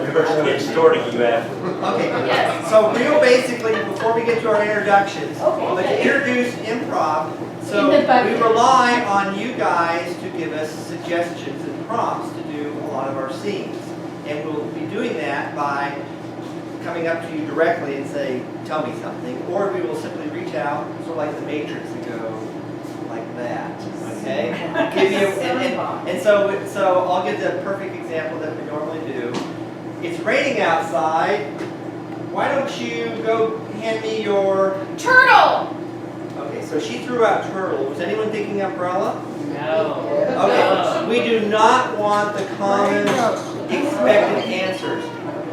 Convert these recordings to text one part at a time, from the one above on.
Get started, you have. Okay, so real basically, before we get to our introductions, let's introduce Improv. So we rely on you guys to give us suggestions and prompts to do a lot of our scenes. And we'll be doing that by coming up to you directly and say, tell me something. Or we will simply reach out, sort of like the Matrix, and go like that. Okay? Give you, and so I'll give the perfect example that we normally do. It's raining outside. Why don't you go hand me your turtle? Okay, so she threw out turtle. Was anyone thinking umbrella? No. Okay, we do not want the common expected answers.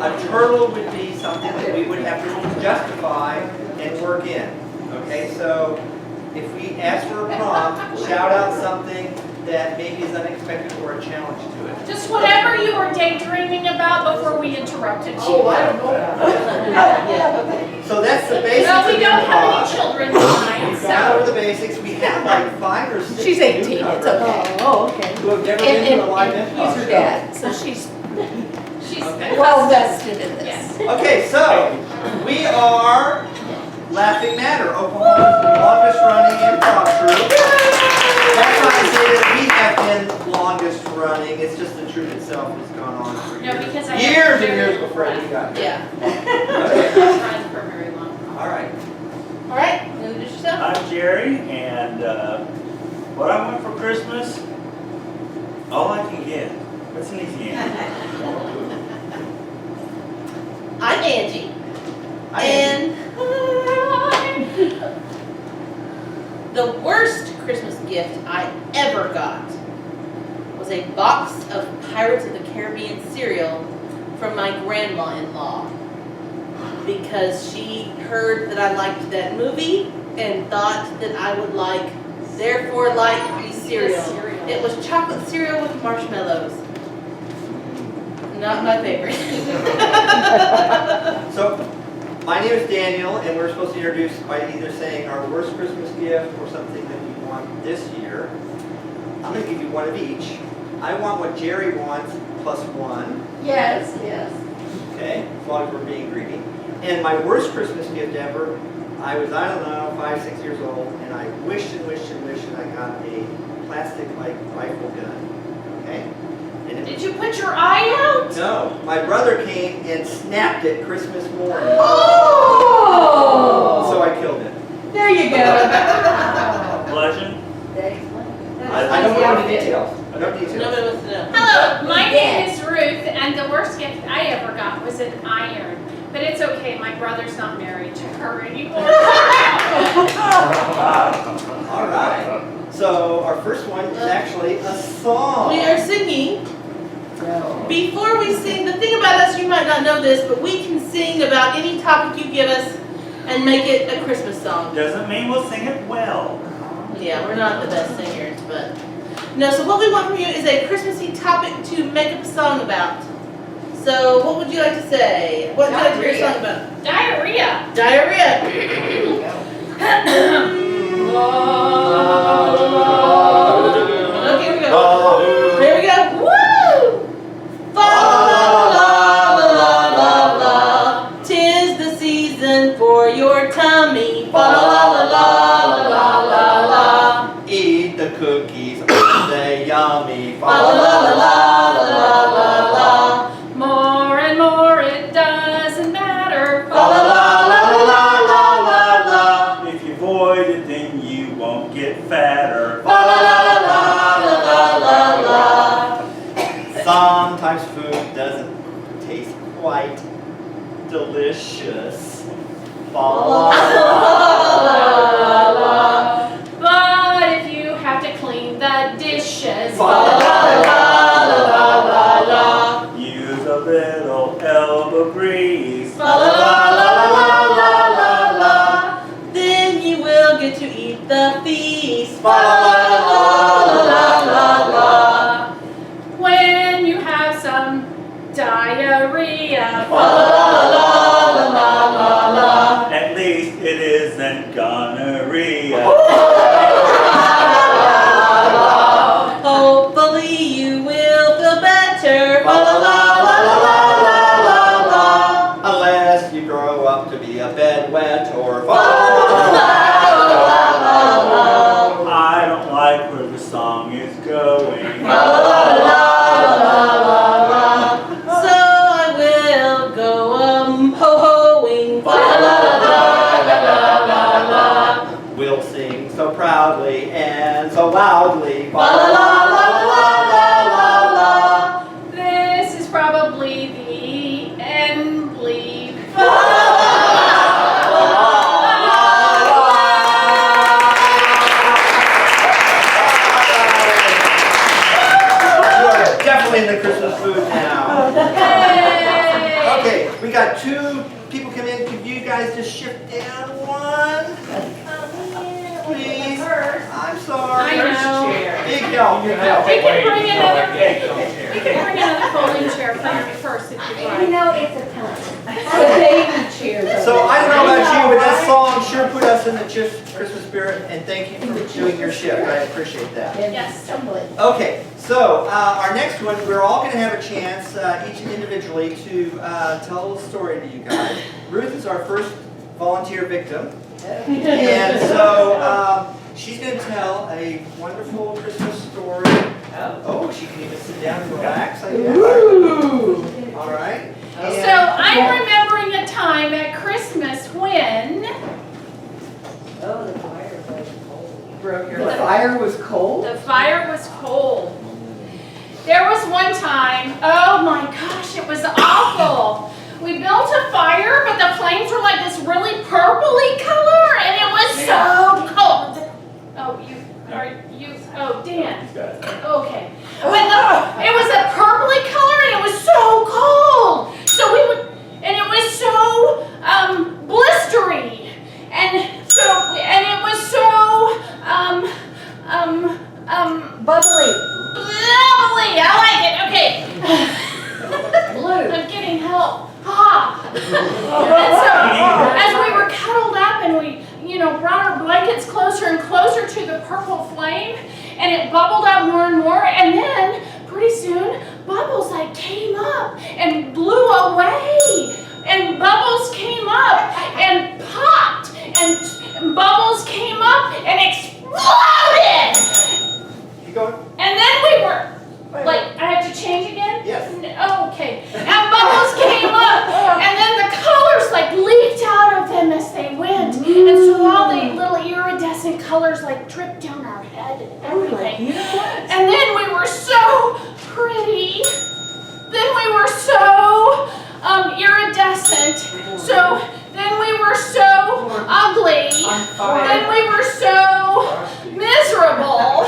A turtle would be something that we would have to justify and work in. Okay, so if we ask for a prompt, shout out something that maybe is unexpected or a challenge to it. Just whatever you were daydreaming about before we interrupted you. Oh, I don't know that. So that's the basics. Well, we of don't have improv. any children tonight, We've gone so. over the basics. We have like 5 or 6. She's 18, it's okay. Oh, okay. Who have never been to a live improv He's her show. dad, so she's Okay. well vested in this. Yes. Okay, so we are Laughing Matter, Oklahoma's longest running improv troupe. That's not to say that we have been longest running, it's just the troupe itself has gone on for No, because I years have and very years little before we got here. Yeah. Okay. Friends for very long. All right. All right, introduce yourself. I'm Jerry, and what I want for Christmas, all I can get. That's an easy answer. I'm Angie, I and the worst Christmas gift I ever got was a box of Pirates of the Caribbean cereal from my grandma-in-law because she heard that I liked that movie and thought that I would therefore like the cereal. It was chocolate cereal with marshmallows. Not my favorite. So, my name is Daniel, and we're supposed to introduce by either saying our worst Christmas gift or something that we want this year. I'm going to give you one of each. I want what Jerry wants plus 1. Yes. Okay, as long as we're being greedy. And my worst Christmas gift ever, I was, 5, 6 years old, and I wished and I got a plastic rifle gun. Okay? And it Did you put your eye out? No, my brother came and snapped it Christmas morning. Oh! So I killed it. There you go. Bludgeon? I don't know the details. I don't know details. Nobody wants to know. Hello, my name is Ruth, and the worst gift I ever got was an iron. But it's okay, my brother's not married to her anymore. All right. So our first one is actually a song. We are singing. Before we sing, the thing about us, you might not know this, but we can sing about any topic you give us and make it a Christmas song. Doesn't mean we'll sing it well. Yeah, we're not the best singers, but... No, so what we want from you is a Christmassy topic to make up a song about. So, what would you like to say? What would you like to hear a song about? Diarrhea. Diarrhea. Okay, here we go. Here we go. Woo! Fa la la la la la la. 'Tis the season for your tummy. Fa la la la la la la la. Eat the cookies, aren't they yummy? Fa la la la la la la la. More and more, it doesn't matter. Fa la la la la la la la. If you avoid it, then you won't get fatter. Fa la la la la la la la. Sometimes food doesn't taste quite delicious. Fa la la la. But if you have to clean the dishes, Fa la la la. Use a little elbow grease. Fa la la la la la la la. Then you will get to eat the feast. Fa la la la la la. when you have some diarrhea, Fa la la la la la la. At least it isn't gonorrhea. Hopefully you will feel better. Fa la la la la la la loudly. La la la la la la la. This is probably the end leaf. You are definitely in the Christmas mood now. Yay! Okay, we got 2 people come in. Could you guys just shift down one? Please. I'm sorry. I know. Big help. We can bring another folding chair for your purse if you'd You like. know it's a ton. So I don't know about you, but that song sure put us in the Christmas spirit, and thank you for doing your shift. I appreciate that. Yes. Okay, so our next one, we're all going to have a chance, each individually, to tell a story to you guys. Ruth is our first volunteer victim, and so she's going to tell a wonderful Christmas story. Oh, she can even sit down and relax, I guess. All right. So I'm remembering a time at Christmas when Oh, the fire was cold. The fire was cold? the fire was cold. There was one time, oh my gosh, it was awful. We built a fire, but the flames were like this really purpley color, and it was so cold. Oh, Dan. Okay. It was a purpley color, and it was so cold. So and it was so blistery, and it was so Bubbly. lovely. I like it. Okay. Blue. I'm getting help. And so, as we were cuddled up and we, brought our blankets closer and closer to the purple flame, and it bubbled up more and more, and then pretty soon, bubbles came up and blew away, and bubbles came up and popped, and bubbles came up and exploded. Keep going. And then we were. I have to change again? Yes. Okay. And bubbles came up, and then the colors leaked out of them as they went. And so all the little iridescent colors dripped down our head and everything. And then we were so pretty. Then we were so iridescent. So then we were so ugly. Then we were so miserable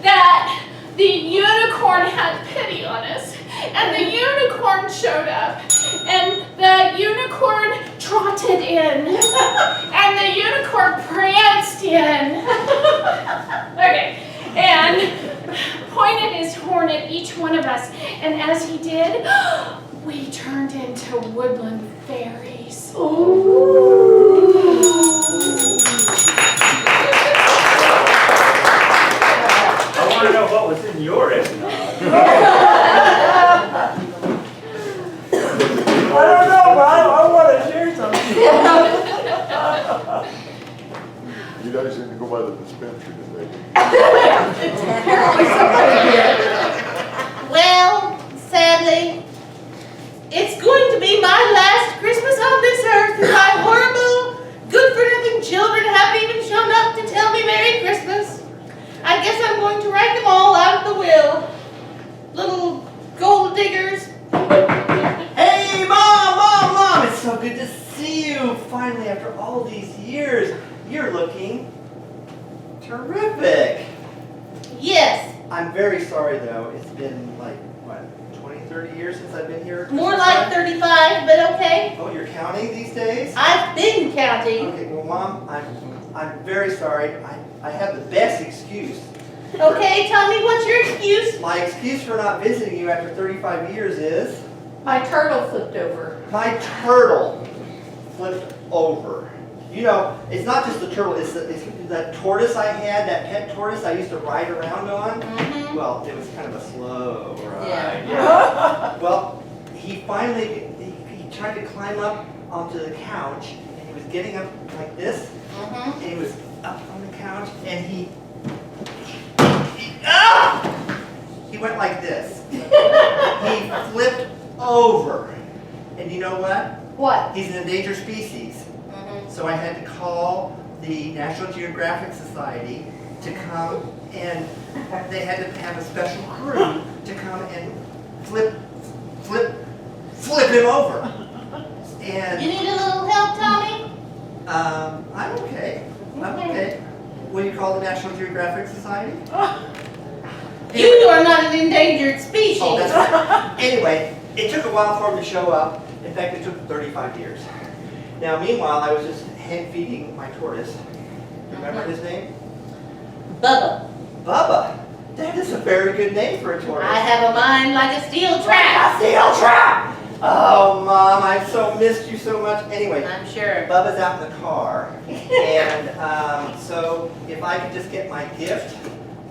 that the unicorn had pity on us, and the unicorn showed up, and the unicorn trotted in, and the unicorn pranced in, okay, and pointed his horn at each one of us, and as he did, we turned into woodland fairies. Ooh. I want to know what was in your eggnog. I don't know, but I want to share something. You guys need to go by the dispensary today. Well, sadly, it's going to be my last Christmas on this earth, and my horrible, good-for-nothing children haven't even shown up to tell me Merry Christmas. I guess I'm going to write them all out of the will. Little gold diggers. Hey, Mom! It's so good to see you finally after all these years. You're looking terrific. Yes, I'm very sorry though. It's been 20, 30 years since I've been here? more like 35, but okay. Oh, you're counting these days? I've been counting. Okay, well, Mom, I'm very sorry. I have the best excuse. Okay, tell me what's your excuse? My excuse for not visiting you after 35 years is My turtle flipped over. my turtle flipped over. It's not just the turtle, it's that tortoise I had, that pet tortoise I used to ride around on. Mm-hmm. Well, it was kind of a slow ride. Yeah. Well, he finally, he tried to climb up onto the couch, and he was getting up like this, Mm-hmm. and he was up on the couch, and he went like this. He flipped over. And you know what? What? He's an endangered species. Mm-hmm. So I had to call the National Geographic Society to come and they had to have a special crew to come and flip him over. And You need a little help, Tommy? I'm okay. I'm okay. What do you call the National Geographic Society? You are not an endangered species. Oh, that's right. Anyway, it took a while for him to show up. In fact, it took 35 years. Now, meanwhile, I was just hand feeding my tortoise. Remember his name? Bubba, Bubba. That is a very good name for a tortoise. I have a mind like a steel trap. A steel trap! Oh, Mom, I've so missed you so much. Anyway, I'm sure. Bubba's out in the car. And so if I could just get my gift,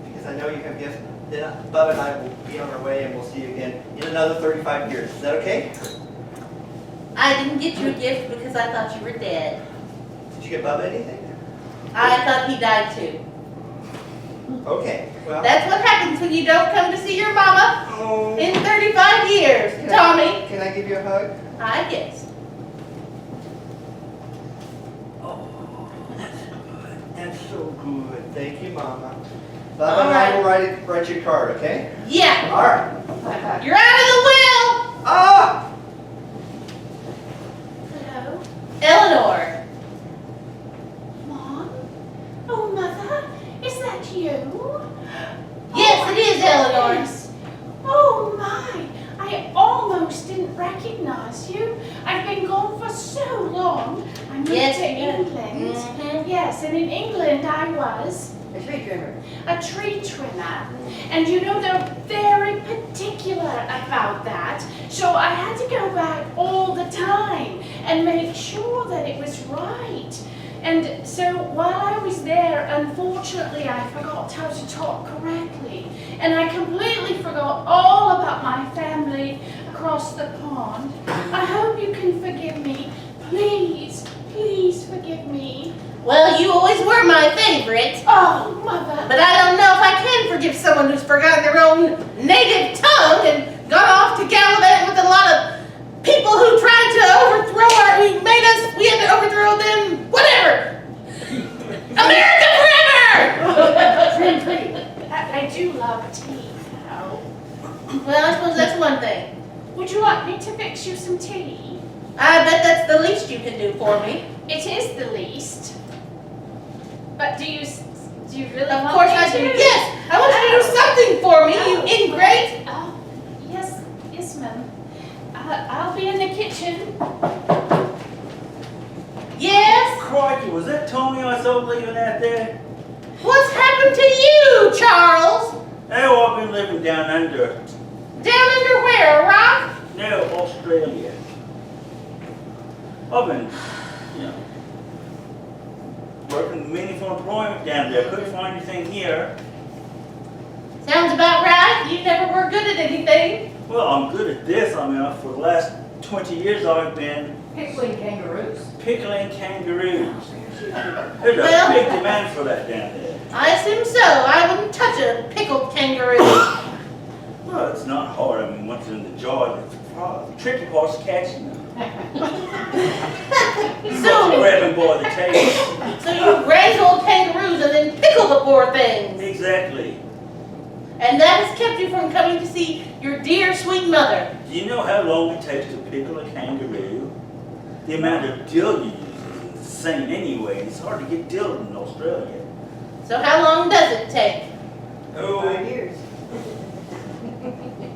because I know you have gifts, then Bubba and I will be on our way and we'll see you again in another 35 years. Is that okay? I didn't get you a gift because I thought you were dead. Did you get Bubba anything? I thought he died too. Okay, well. That's what happens when you don't come to see your mama Oh. in 35 years, Tommy. Can I give you a hug? I guess. Oh, that's good. That's so good. Thank you, Mama. Bubba and I will write you a card, okay? Yeah, All right. you're out of the will. Ah! Hello? Eleanor. Mom? Oh, Mother? Is that you? Yes, it is, Eleanor. Yes. Oh, my. I almost didn't recognize you. I've been gone for so long. I moved Yes, to you did. England. Mhm. Yes, and in England I was A tree trimmer. a tree trimmer. And you know, they're very particular about that. So I had to go back all the time and make sure that it was right. And so while I was there, unfortunately, I forgot how to talk correctly. And I completely forgot all about my family across the pond. I hope you can forgive me. Please, please forgive me. Well, you always were my favorite. Oh, Mother. But I don't know if I can forgive someone who's forgotten their own native tongue and gone off to gallivant with a lot of people who tried to overthrow we had to overthrow them, whatever. America forever! I do love tea now. Well, I suppose that's one thing. Would you like me to fix you some tea? I bet that's the least you can do for me. It is the least. But do you really Of want course me I to? do. Yes, I want you to do something for me, you ingrate. Oh, yes, ma'am. I'll be in the kitchen. Yes? Crikey, was that Tommy I saw leaving out there? What's happened to you, Charles? Oh, I've been living down under. Down under where, a rock? No, Australia. I've been, working meaningful employment down there. Couldn't find anything here. Sounds about right. You never were good at anything. Well, I'm good at this. I mean, for the last 20 years I've been Pickling kangaroos. pickling kangaroos. There's Well- a big demand for that down there. I assume so. I wouldn't touch a pickled kangaroo. Well, it's not hard. I mean, once they're in the jar, the tricky part's catching them. So, Grab them by the tail. so you raise old kangaroos and then pickle the poor things. Exactly. And that has kept you from coming to see your dear sweet mother. Do you know how long it takes to pickle a kangaroo? The amount of dill you use is insane anyway. It's hard to get dill in Australia. So how long does it take? Oh, 5 years.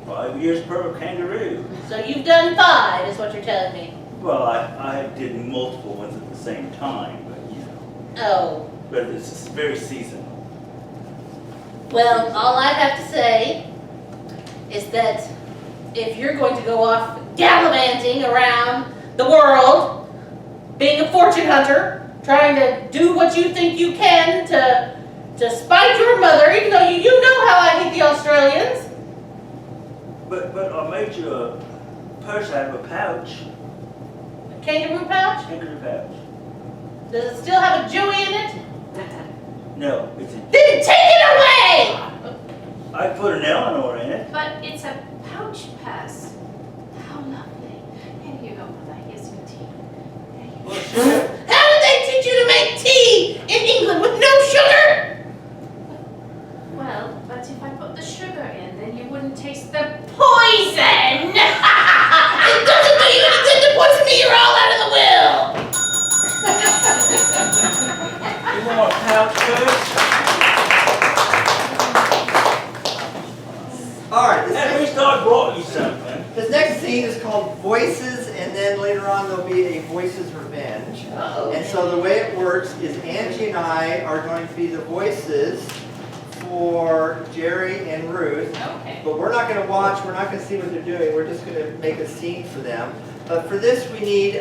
5 years per kangaroo. So you've done 5, is what you're telling me. Well, I did multiple ones at the same time, but Oh. but it's very seasonal. Well, all I have to say is that if you're going to go off gallivanting around the world, being a fortune hunter, trying to do what you think you can to spite your mother, even though you know how I hate the Australians. But I made you a purse out of a pouch, A kangaroo pouch? kangaroo pouch. Does it still have a Jewy in it? No, it's a, Then take it away! I put an Eleanor in it. But it's a pouch purse. How lovely. Here you go, Mother. Here's your tea. There you Well, go. sure. How did they teach you to make tea in England with no sugar? Well, then later on there'll be a Voices Revenge. Oh. And so the way it works is Angie and I are going to be the voices for Jerry and Ruth. Okay. But we're not going to watch, we're not going to see what they're doing, we're just going to make a scene for them. But for this we need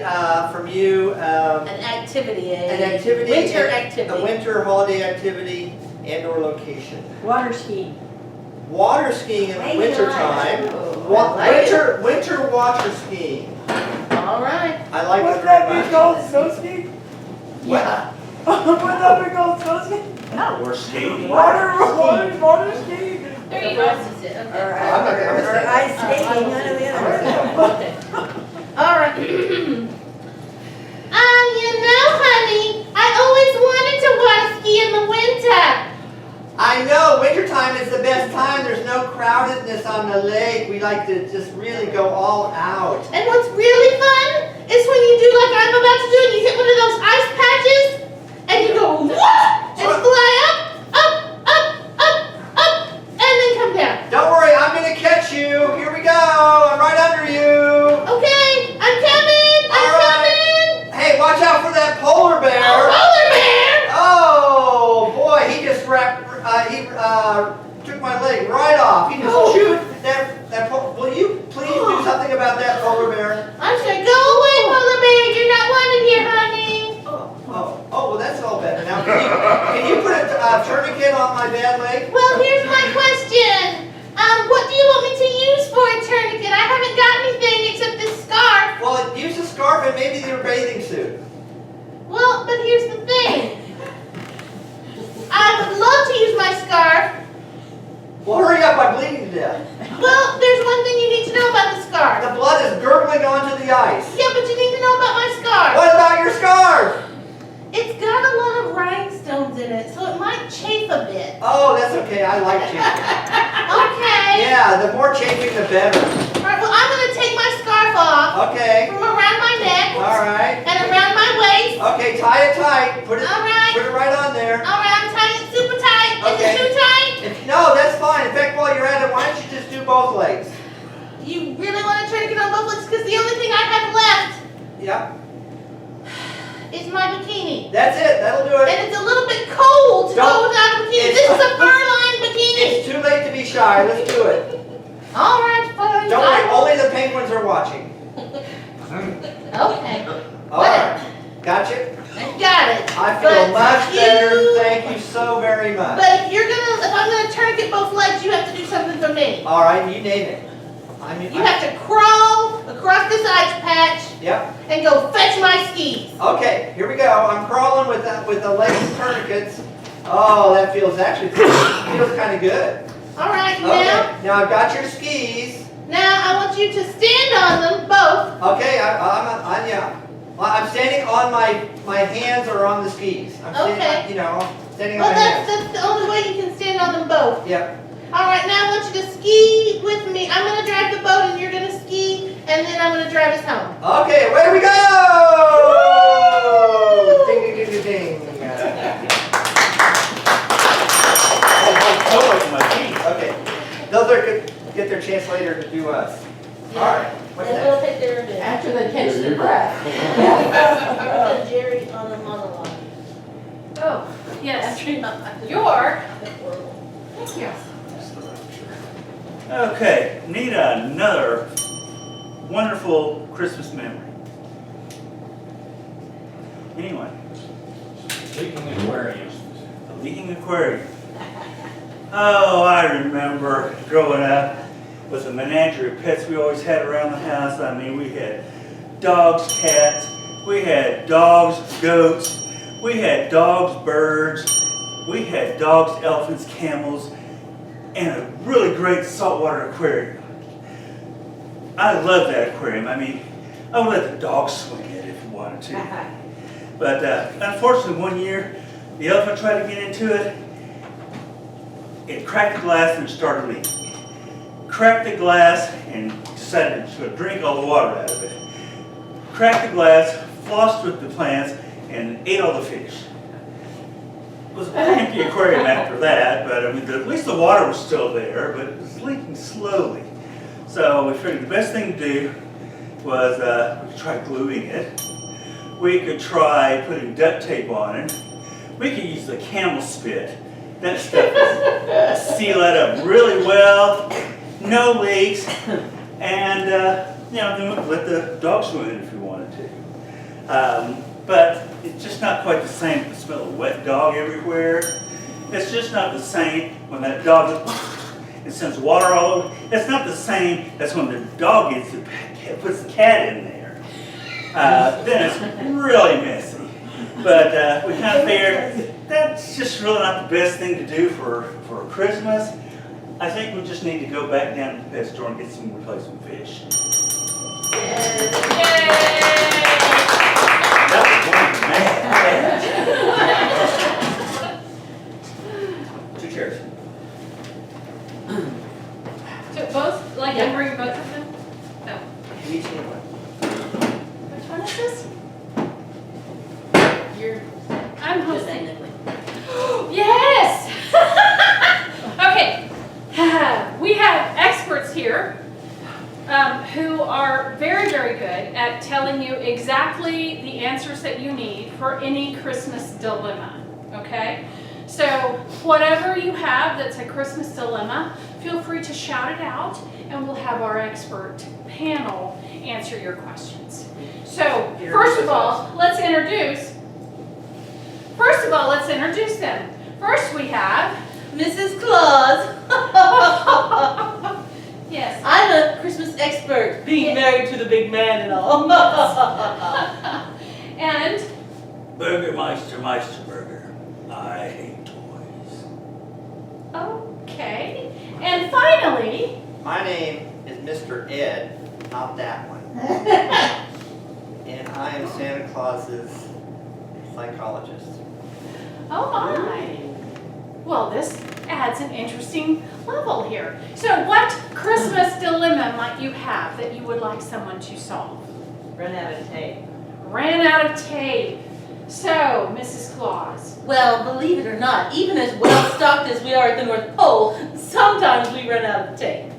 from you An activity, an activity, winter a activity. winter holiday activity and or location. Water skiing. Water skiing in the winter time. Winter water skiing. All right. I like Would it that very be much. called snow skiing? Yeah. Would that be called snow skiing? We're skating. Water skiing. There you go. Or I'm not gonna say ice skating, none of the other. All right. Honey, I always wanted to water ski in the winter. I know, wintertime is the best time. There's no crowdedness on the lake. We like to just really go all out. And what's really fun is when you do like I'm about to do and you hit one of those ice patches and you go whoop and fly up, and then come down. Don't worry, I'm gonna catch you. Here we go. I'm right under you. Okay, I'm coming. All right. Hey, watch out for that polar bear. Oh, polar bear! Oh boy, he just took my leg right off. He just chewed that. Will you please do something about that polar bear? I'm sorry. Go away, polar bear. You're not wanted here, honey. Oh, well that's all better. Now can you put a tourniquet on my bad leg? Well, here's my question. What do you want me to use for a tourniquet? I haven't got anything except this scarf. Well, use a scarf and maybe your bathing suit. Well, but here's the thing. I would love to use my scarf. Well, hurry up, I'm bleeding to death. Well, there's one thing you need to know about the scarf. The blood is gurgling onto the ice. Yeah, but you need to know about my scarf. What about your scarf? It's got a lot of rhinestones in it, so it might chafe a bit. Oh, that's okay, I like chafing. Okay. Yeah, the more chafing the better. All right, well, I'm going to take my scarf off Okay, from around my neck alright. and around my waist. Okay, tie it tight. Put it All right. right on there. All right, I'm tying it super tight. Is Okay. it too tight? No, that's fine. In fact, while you're at it, why don't you just do both legs? You really want to try to get on both legs? Because the only thing I have left Yep, is my bikini. that's it. That'll do it. And it's a little bit cold to go Don't- without a bikini. it's- This is a fur-lined bikini. It's too late to be shy. Let's do it. All right, fine. Don't worry, I will- only the penguins are watching. Okay. Alright, got you? I got it. I feel But much you- better. Thank you so very much. But if I'm gonna tourniquet both legs, you have to do something for me. Alright, you name it. You have to crawl across this ice patch Yep. and go fetch my skis. Okay, here we go. I'm crawling with the leg tourniquets. Oh, that feels kind of good. All right, Okay, now I've got your skis. now I want you to stand on them both. Okay, yeah. Well, I'm standing on my hands are on the skis. I'm standing, Okay. standing Well, on my hands. that's the only way you can stand on them both. Yep. All right, now I want you to ski with me. I'm gonna drive the boat and you're gonna ski, and then I'm gonna drive us home. Okay, away we go! Ding, ding, ding, ding, ding. Oh, it's my feet. Okay, those are good. Get their chance later to do us. All right. What's And next? we'll take their advantage. After they catch their breath. Put Jerry on a monologue. Oh, yes. You're. Thank you. Okay, need another wonderful Christmas memory. Anyway, Leaking aquarium. the leaking aquarium. Oh, I remember growing up with the menagerie of pets we always had around the house. I mean, we had dogs, cats, we had dogs, goats, we had dogs, birds, we had dogs, elephants, camels, and a really great saltwater aquarium. I love that aquarium. I mean, I would let the dogs swim in it if you wanted to. But unfortunately, one year, the elephant tried to get into it. It cracked the glass and it started leaking. Cracked the glass and decided to drink all the water out of it. Cracked the glass, flossed with the plants, and ate all the fish. It was a pretty empty aquarium after that, but I mean, at least the water was still there, but it was leaking slowly. So we figured the best thing to do was we could try gluing it. We could try putting duct tape on it. We could use the camel spit. That stuff will seal it up really well, no leaks, and then let the dog swim in if you wanted to. But it's just not quite the same. The smell of wet dog everywhere. It's just not the same when that dog it sends water all over. It's not the same as when the dog puts the cat in there. Then it's really messy. But we kind of figured that's just really not the best thing to do for Christmas. I think we just need to go back down to the pet store and get some replacement fish. Yay! That was one man. 2 chairs. So both, like you bring both of them? No. You each need one. Which one is this? You're I'm just hosting. technically. Yes! Okay. We have experts here who are very, very good at telling you exactly the answers that you need for any Christmas dilemma. Okay? So whatever you have that's a Christmas dilemma, feel free to shout it out and we'll have our expert panel answer your questions. So first of all, let's introduce them. First we have Mrs. Claus. yes. I'm a Christmas expert, being married to the big man and all. And Meister Burger. I hate toys. okay. And finally, My name is Mr. Ed, not that one. And I am Santa Claus's psychologist. oh my. Well, this adds an interesting level here. So what Christmas dilemma might you have that you would like someone to solve? Run out of tape. Ran out of tape. So, Mrs. Claus. Well, believe it or not, even as well stocked as we are at the North Pole, sometimes we run out of tape.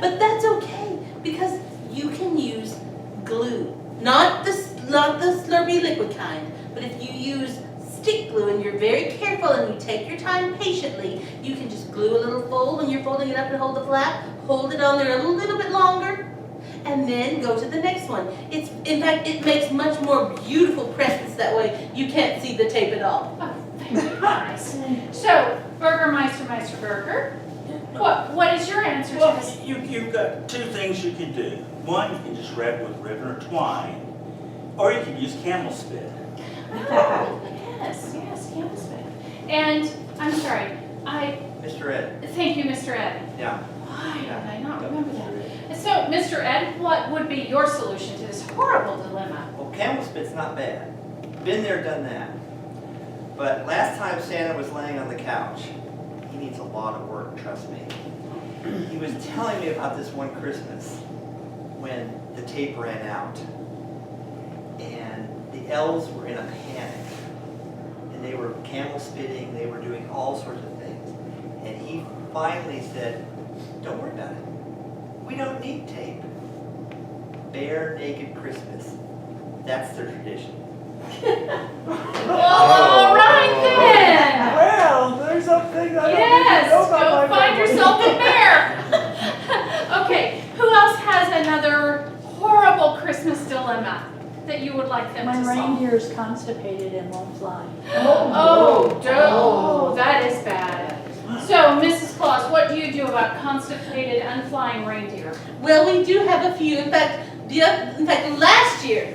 But that's okay, because you can use glue. Not the slurpy liquid kind, but if you use stick glue and you're very careful and you take your time patiently, you can just glue a little fold when you're folding it up and hold the flap, hold it on there a little bit longer, and then go to the next one. In fact, it makes much more beautiful presents that way. You can't see the tape at all. Oh, thank you. Nice. So, Meister Burger, what is your answer to Well, this? you've got 2 things you can do. One, you can just wrap it with ribbon or twine, or you can use camel spit. Oh, yes, camel spit. And, I'm sorry, Mr. Ed. thank you, Mr. Ed. Yeah. Why did I not remember that? So, Mr. Ed, what would be your solution to this horrible dilemma? Well, camel spit's not bad. Been there, done that. But last time Santa was laying on the couch, he needs a lot of work, trust me. He was telling me about this one Christmas when the tape ran out. And the elves were in a panic. And they were camel spitting, they were doing all sorts of things. And he finally said, don't worry about it. We don't need tape. Bare naked Christmas. That's their tradition. All right then. Well, there's something I don't Yes, know about go my find family. yourself a bear. Okay, who else has another horrible Christmas dilemma that you would like them My to solve? reindeer's constipated and won't fly. Oh, that is bad. So, Mrs. Claus, what do you do about constipated, unflying reindeer? Well, we do have a few. In fact, last year,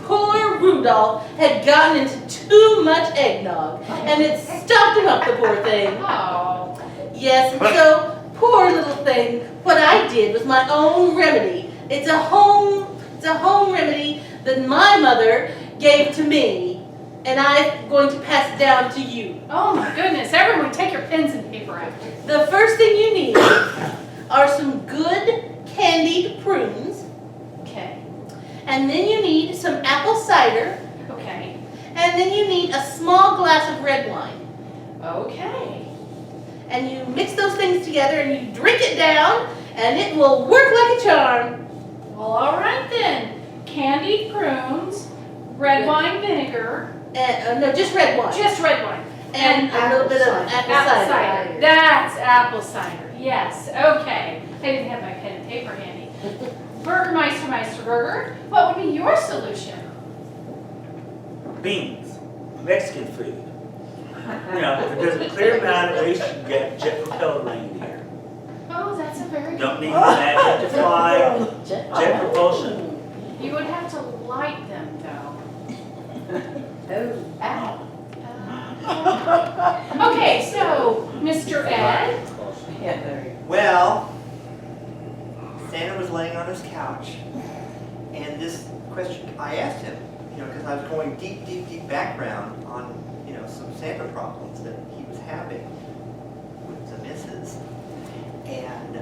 poor Rudolph had gotten into too much eggnog, and it stopped him up, the poor thing. Oh. Yes, and so, poor little thing, what I did was my own remedy. It's a home remedy that my mother gave to me, and I'm going to pass it down to you. Oh my goodness, everyone take your pens and paper out. The first thing you need are some good candied prunes, Okay, and then you need some apple cider, okay, and then you need a small glass of red wine. okay. And you mix those things together and you drink it down, and it will work like a charm. All right then. Candied prunes, red wine vinegar, And, no, just red wine. just red wine. And a little bit of apple Apple cider. cider. That's apple cider. Yes. Okay. I didn't have my pen and paper handy. Burger, what would be your solution? Beans, Mexican food. You know, if it doesn't clear them out, at least you can get jet-propelled reindeer. Oh, that's a very Don't good need magic to fly, jet propulsion. You would have to light them though. Oh, ow. Okay, so Mr. Ed. Yeah, there you Well, Santa was laying on his couch, and this question, I asked him, because I was going deep background on, some Santa problems that he was having with the missus. And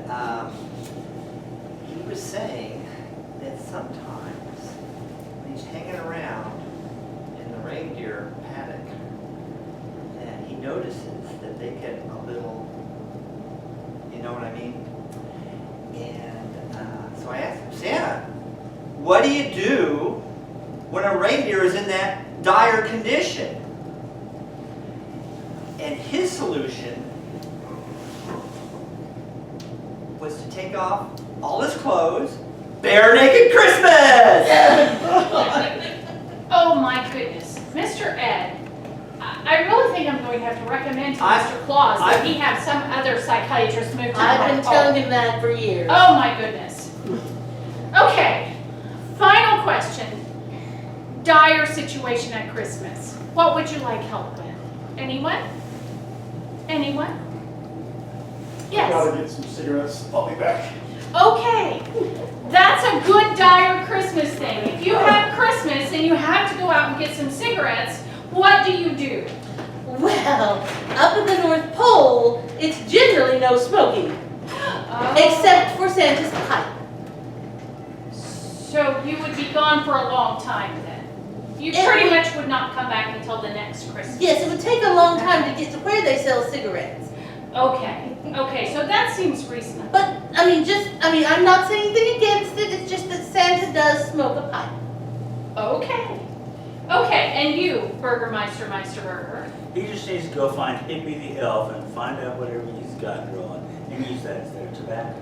he was saying that sometimes when he's hanging around in the reindeer paddock, that he notices that they get a little, you know what I mean? And so I asked him, Santa, what do you do when a reindeer is in that dire condition? And his solution was to take off all his clothes, bare naked Christmas! Oh my goodness, Mr. Ed. I really think I'm going to have to recommend to Mr. Claus that he have some other psychiatrist move to I've been telling him that for years. Oh my goodness. Okay, final question. Dire situation at Christmas. What would you like help with? Anyone? Anyone? I Yes. gotta get some cigarettes. I'll be back. Okay, that's a good dire Christmas thing. If you have Christmas and you have to go out and get some cigarettes, what do you do? Well, up at the North Pole, it's generally no smoking, except for Santa's pipe. So you would be gone for a long time then? You pretty much would not come back until the next Christmas? Yes, it would take a long time to get to where they sell cigarettes. Okay, so that seems reasonable. But, I'm not saying anything against it, it's just that Santa does smoke a pipe. Okay, and you, Burgermeister Meisterburger? He just needs to go find Hippie the elf and find out whatever he's got growing and use that instead of tobacco.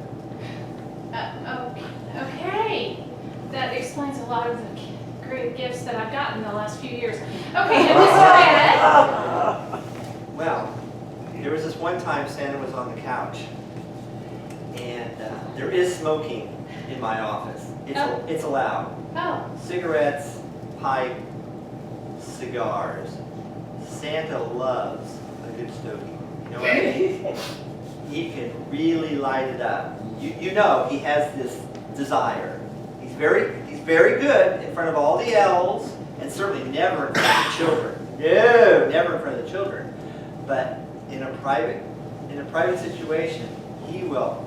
Okay. That explains a lot of the great gifts that I've gotten the last few years. Okay, and Mr. Ed? Well, there was this one time Santa was on the couch, and there is smoking in my office. It's allowed. Oh, Cigarettes, pipe, cigars. Santa loves a good stogie. You know what I mean? He can really light it up. You know he has this desire. He's very good in front of all the elves, and certainly never in front of the children. No, never in front of the children. But in a private situation, he will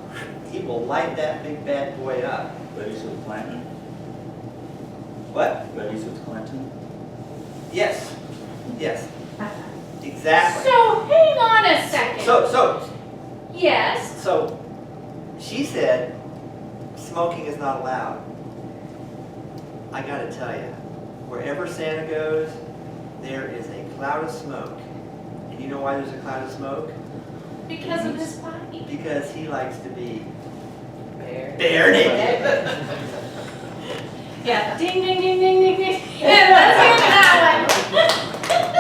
light that big bad boy up. Buddies with Clinton? What? Buddies with Clinton? Yes. Exactly. so hang on a second. Yes. So she said smoking is not allowed. I gotta tell you, wherever Santa goes, there is a cloud of smoke. And you know why there's a cloud of smoke? Because of his body. Because he likes to be Bare. bare naked. Yeah. Ding, ding, ding, ding, ding, ding. Yeah, let's hear that one.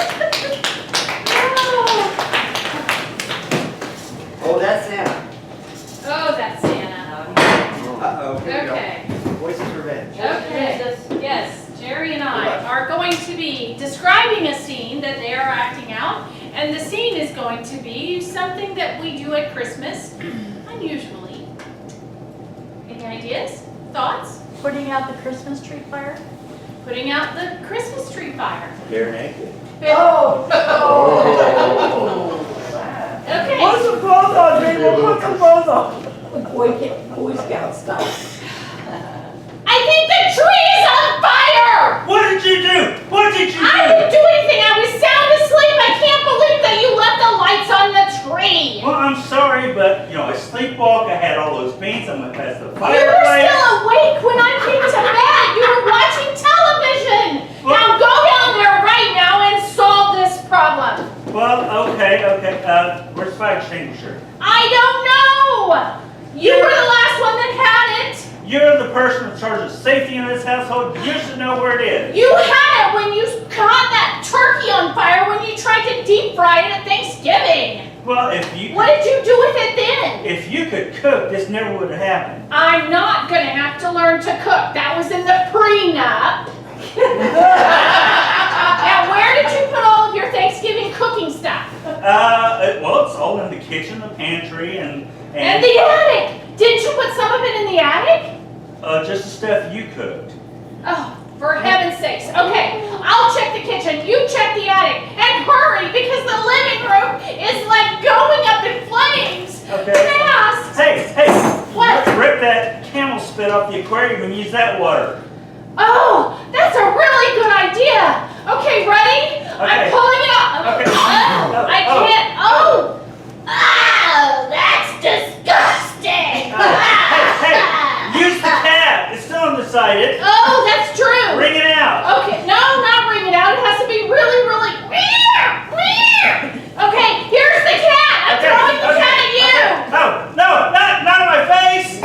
Oh, that's Santa. Oh, that's Santa. Uh-oh, here we go. Okay. Voice of revenge. Okay. Yes, Jerry and I are going to be describing a scene that they are acting out, and the scene is going to be something that we do at Christmas, unusually. Any ideas? Thoughts? Putting out the Christmas tree fire? Putting out the Christmas tree fire. Bare naked. Oh! Okay. Put some clothes on, people. Put some clothes on. Boy Scout style. I think the tree is on fire! What did you do? What did you do? I didn't do anything. I was sound asleep. I can't believe that you left the lights on the tree. Well, I'm sorry, but I sleepwalk. I had all those beans. I went past the You were fireplace. still awake when I extinguisher? I don't know! You were the last one that had it! You're the person in charge of safety in this household. You should know where it is. You had it when you caught that turkey on fire when you tried to deep fry it at Thanksgiving! Well, if you What did you do with it then? if you could cook, this never would have happened. I'm not gonna have to learn to cook. That was in the prenup. Now, where did you put all of your Thanksgiving cooking stuff? Well, it's all in the kitchen, the pantry, and And the attic! Didn't you put some of it in the attic? just the stuff you cooked. Oh, for heaven's sakes. Okay, I'll check the kitchen, you check the attic, and hurry because the living room is like going up in flames. Okay. Fast! Hey, What? rip that camel spit off the aquarium and use that water. Oh, that's a really good idea. Okay, ready? I'm Okay. pulling it up. Okay. I can't. Oh, that's disgusting. Hey, use the cap. It's still undecided. Oh, that's true. Bring it out. Okay, no, not bring it out. It has to be really, really. Okay, here's the cat. I'm throwing the cat at you. Oh, no, not in my face.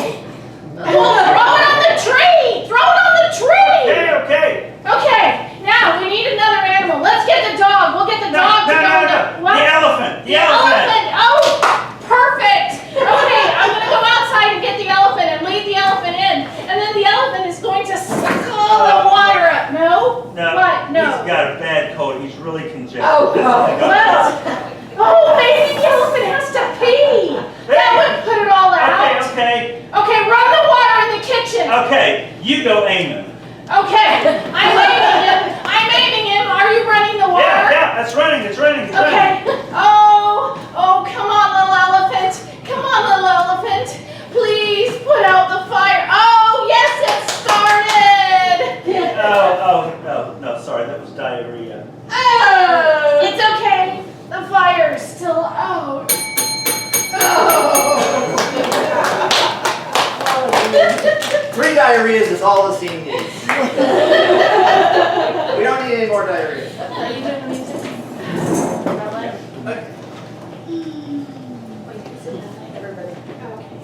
Well, throw it on the tree. Throw it on the tree. Okay. Okay, now we need another animal. Let's get the dog. We'll get the dog to go in the. What? The elephant. The elephant. Oh, perfect. Okay, I'm gonna go outside and get the elephant and lead the elephant in, and then the elephant is going to suck all the water up. No? No. What? No. He's got a bad cold. He's really congested. Oh, God. What? Oh, maybe the elephant has to pee. That would put it all out. Okay. Okay, run the water in the kitchen. Okay, you go aim him. Okay, I'm aiming him. I'm aiming him. Are you running the water? Yeah, it's running. Okay. Oh, come on, little elephant. Come on, little elephant. Please put out the fire. Oh, yes, it started. No, sorry, that was diarrhea. Oh, it's okay. The fire is still out. Oh. 3 diarrheas is all the scene needs. We don't need any more diarrhea. Are you doing the music? Ballet? Okay. Wait, is it ballet? Everybody. Okay.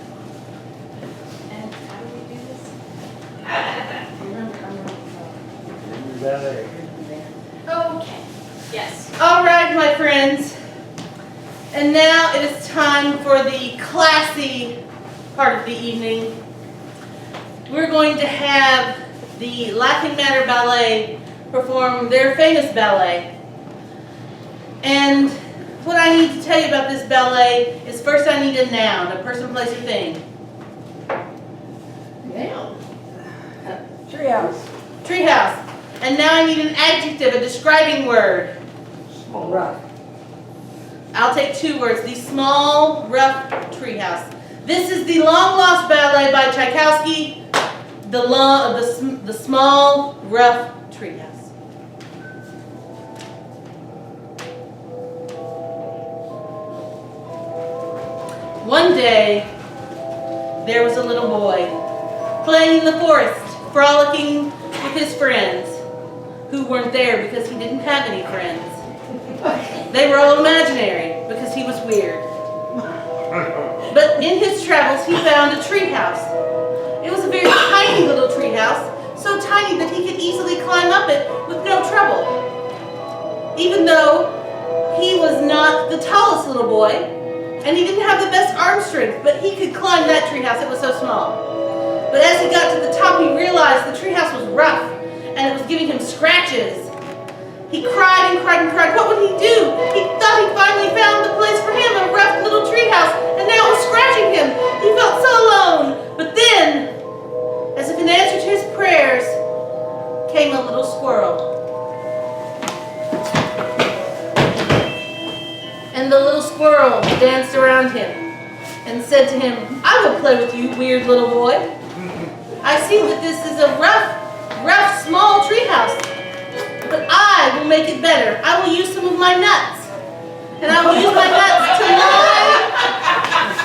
And how do we do this? Okay. Yes. All right, my friends. And now it is time for the classy part of the evening. We're going to have the Laughing Matter Ballet perform their famous ballet. And what I need to tell you about this ballet is first I need a noun, a person, place, or thing. Now. Treehouse. Treehouse. And now I need an adjective, a describing word. Small. Rough. I'll take 2 words. The small, rough treehouse. This is the long-lost ballet by Tchaikovsky, the small, rough treehouse. One day, there was a little boy playing in the forest, frolicking with his friends, who weren't there because he didn't have any friends. They were all imaginary because he was weird. But in his travels, he found a treehouse. It was a very tiny little treehouse, so tiny that he could easily climb up it with no trouble. Even though he was not the tallest little boy, and he didn't have the best arm strength, but he could climb that treehouse. It was so small. But as he got to the top, he realized the treehouse was rough, and it was giving him scratches. He cried and cried and cried. What would he do? He thought he finally found the place for him, a rough little treehouse, and now it was scratching him. He felt so alone. But then, as if in answer to his prayers, came a little squirrel. And the little squirrel danced around him and said to him, I will play with you, weird little boy. I see that this is a rough, small treehouse. But I will make it better. I will use some of my nuts. And I will use my nuts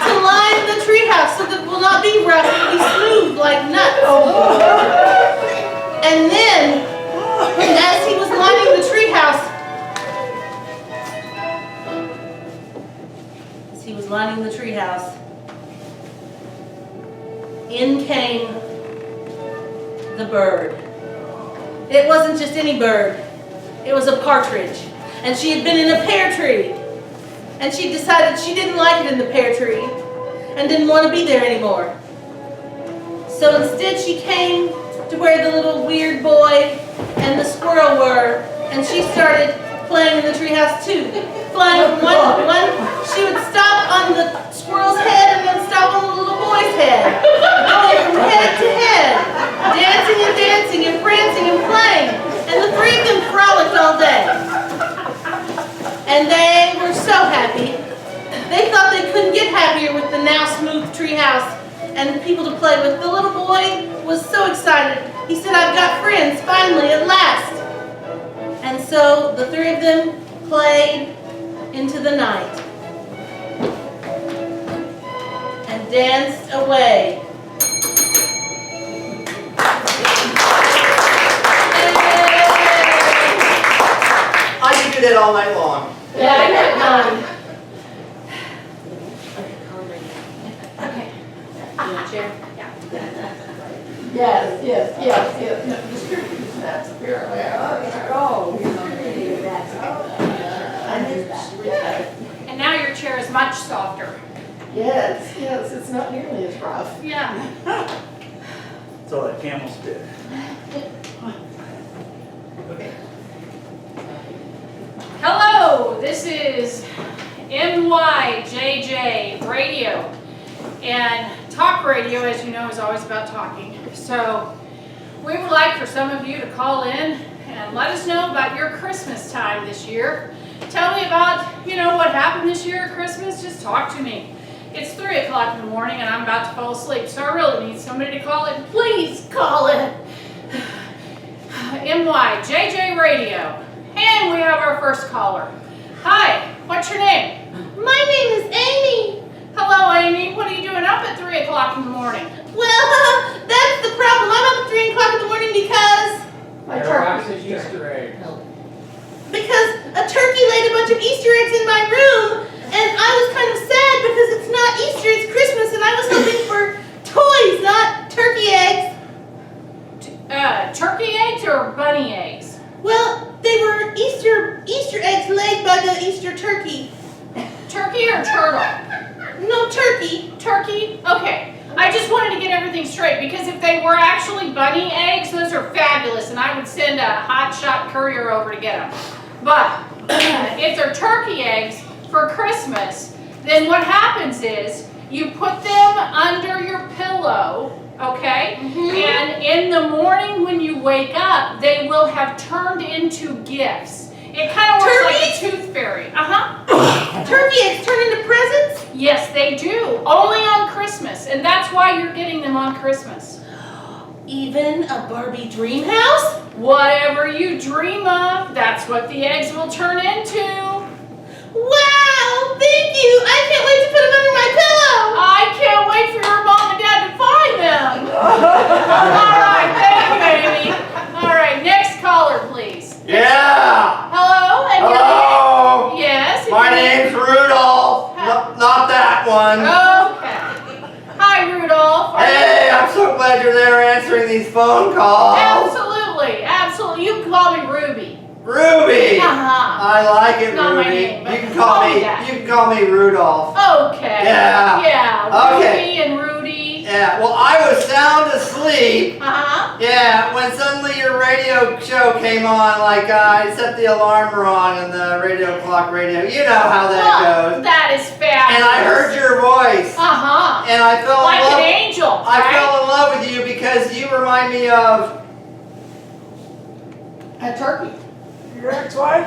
to line the treehouse so that it will not be rough, it will be smooth like nuts. And then, as he was lining the treehouse, the bird. It wasn't just any bird. It was a partridge. And she had been in a pear tree. And she decided she didn't like it in the pear tree and didn't want to be there anymore. So instead she came to where the little weird boy and the squirrel were, and she started playing in the treehouse too. Flying from one, she would stop on the squirrel's head and then stop on the little boy's head. Going from head to head, dancing and dancing and prancing and playing. And the three of them frolicked all day. And they were so happy. They thought they couldn't get happier with the now smooth treehouse and people to play with. The little boy was so excited. He said, "I've got friends, finally, at last." And so the three of them played into the night and danced away. I could do that all night long. Yeah, I got none. Okay. You want a chair? Yes, yes, yes, yes. No, distribute that apparently. Oh, I missed that. And now your chair is much softer. Yes, yes, it's not nearly as rough. Yeah. It's all that camel spit. Okay. Hello, this is MYJJ Radio. And talk radio, as you know, is always about talking. So we would like for some of you to call in and let us know about your Christmas time this year. Tell me about, what happened this year at Christmas. Just talk to me. It's 3 o'clock in the morning and I'm about to fall asleep, so I really need somebody to call in. Please call in. MYJJ Radio. And we have our first caller. Hi, what's your name? My name is Amy. Hello, Amy. What are you doing up at 3 o'clock in the morning? Well, that's the problem. I'm up at 3 o'clock in the morning because My There are turkey's Easter eggs. a turkey laid a bunch of Easter eggs in my room, and I was kind of sad because it's not Easter, it's Christmas, and I was hoping for toys, not turkey eggs. Turkey eggs or bunny eggs? Well, they were Easter eggs laid by the Easter turkey. Turkey or turtle? No, turkey. Turkey? Okay. I just wanted to get everything straight because if they were actually bunny eggs, those are fabulous and I would send a hotshot courier over to get them. But if they're turkey eggs for Christmas, then what happens is you put them under your pillow, okay? And in the morning when you wake up, they will have turned into gifts. It kind of works like a tooth fairy. Turkey eggs turn into presents? Yes, they do. Only on Christmas. And that's why you're getting them on Christmas. Even a Barbie dream house? Whatever you dream of, that's what the eggs will turn into. Wow, thank you. I can't wait to put them under my pillow. I can't wait for your mom and dad to find them. All right, thank you, Amy. All right, next caller, please. Yeah! Hello? And your Hello! name? Yes. and My your name? name's Rudolph. Not that one. Okay. Hi, Rudolph. Are you- Hey, I'm so glad you're there answering these phone calls. Absolutely, absolutely. You can call me Ruby. Ruby! Uh-huh. I like it, Not my Ruby. name, but You can call me. that. You can call me Rudolph. Okay. Yeah. Yeah. Okay. Ruby and Rudy. Yeah. Well, I was sound asleep. Uh-huh. Yeah. When suddenly your radio show came on, like I set the alarm wrong on the radio clock radio. You know how that Well, goes. that is fabulous. And I heard your voice. Uh-huh. And I fell Like in love. an angel, I right? fell in love with you because you remind me of. A turkey. Your ex-wife?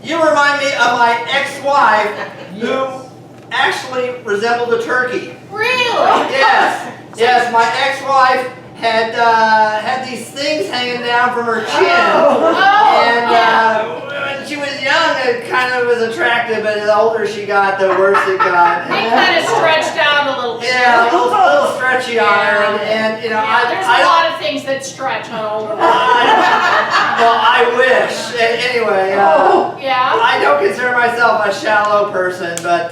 You remind me of my ex-wife, who actually resembled a turkey. Really? Yes, yes. My ex-wife had these things hanging down from her chin, Oh, and yeah. when she was young, it kind kind of was attractive, but the older she got, the worse it got. They kind of stretched out a little bit. Yeah, a little stretchy on her, and you know, Yeah, there's I a don't. lot of things that stretch on older women. Well, I wish. Anyway, Yeah. I don't consider myself a shallow person, but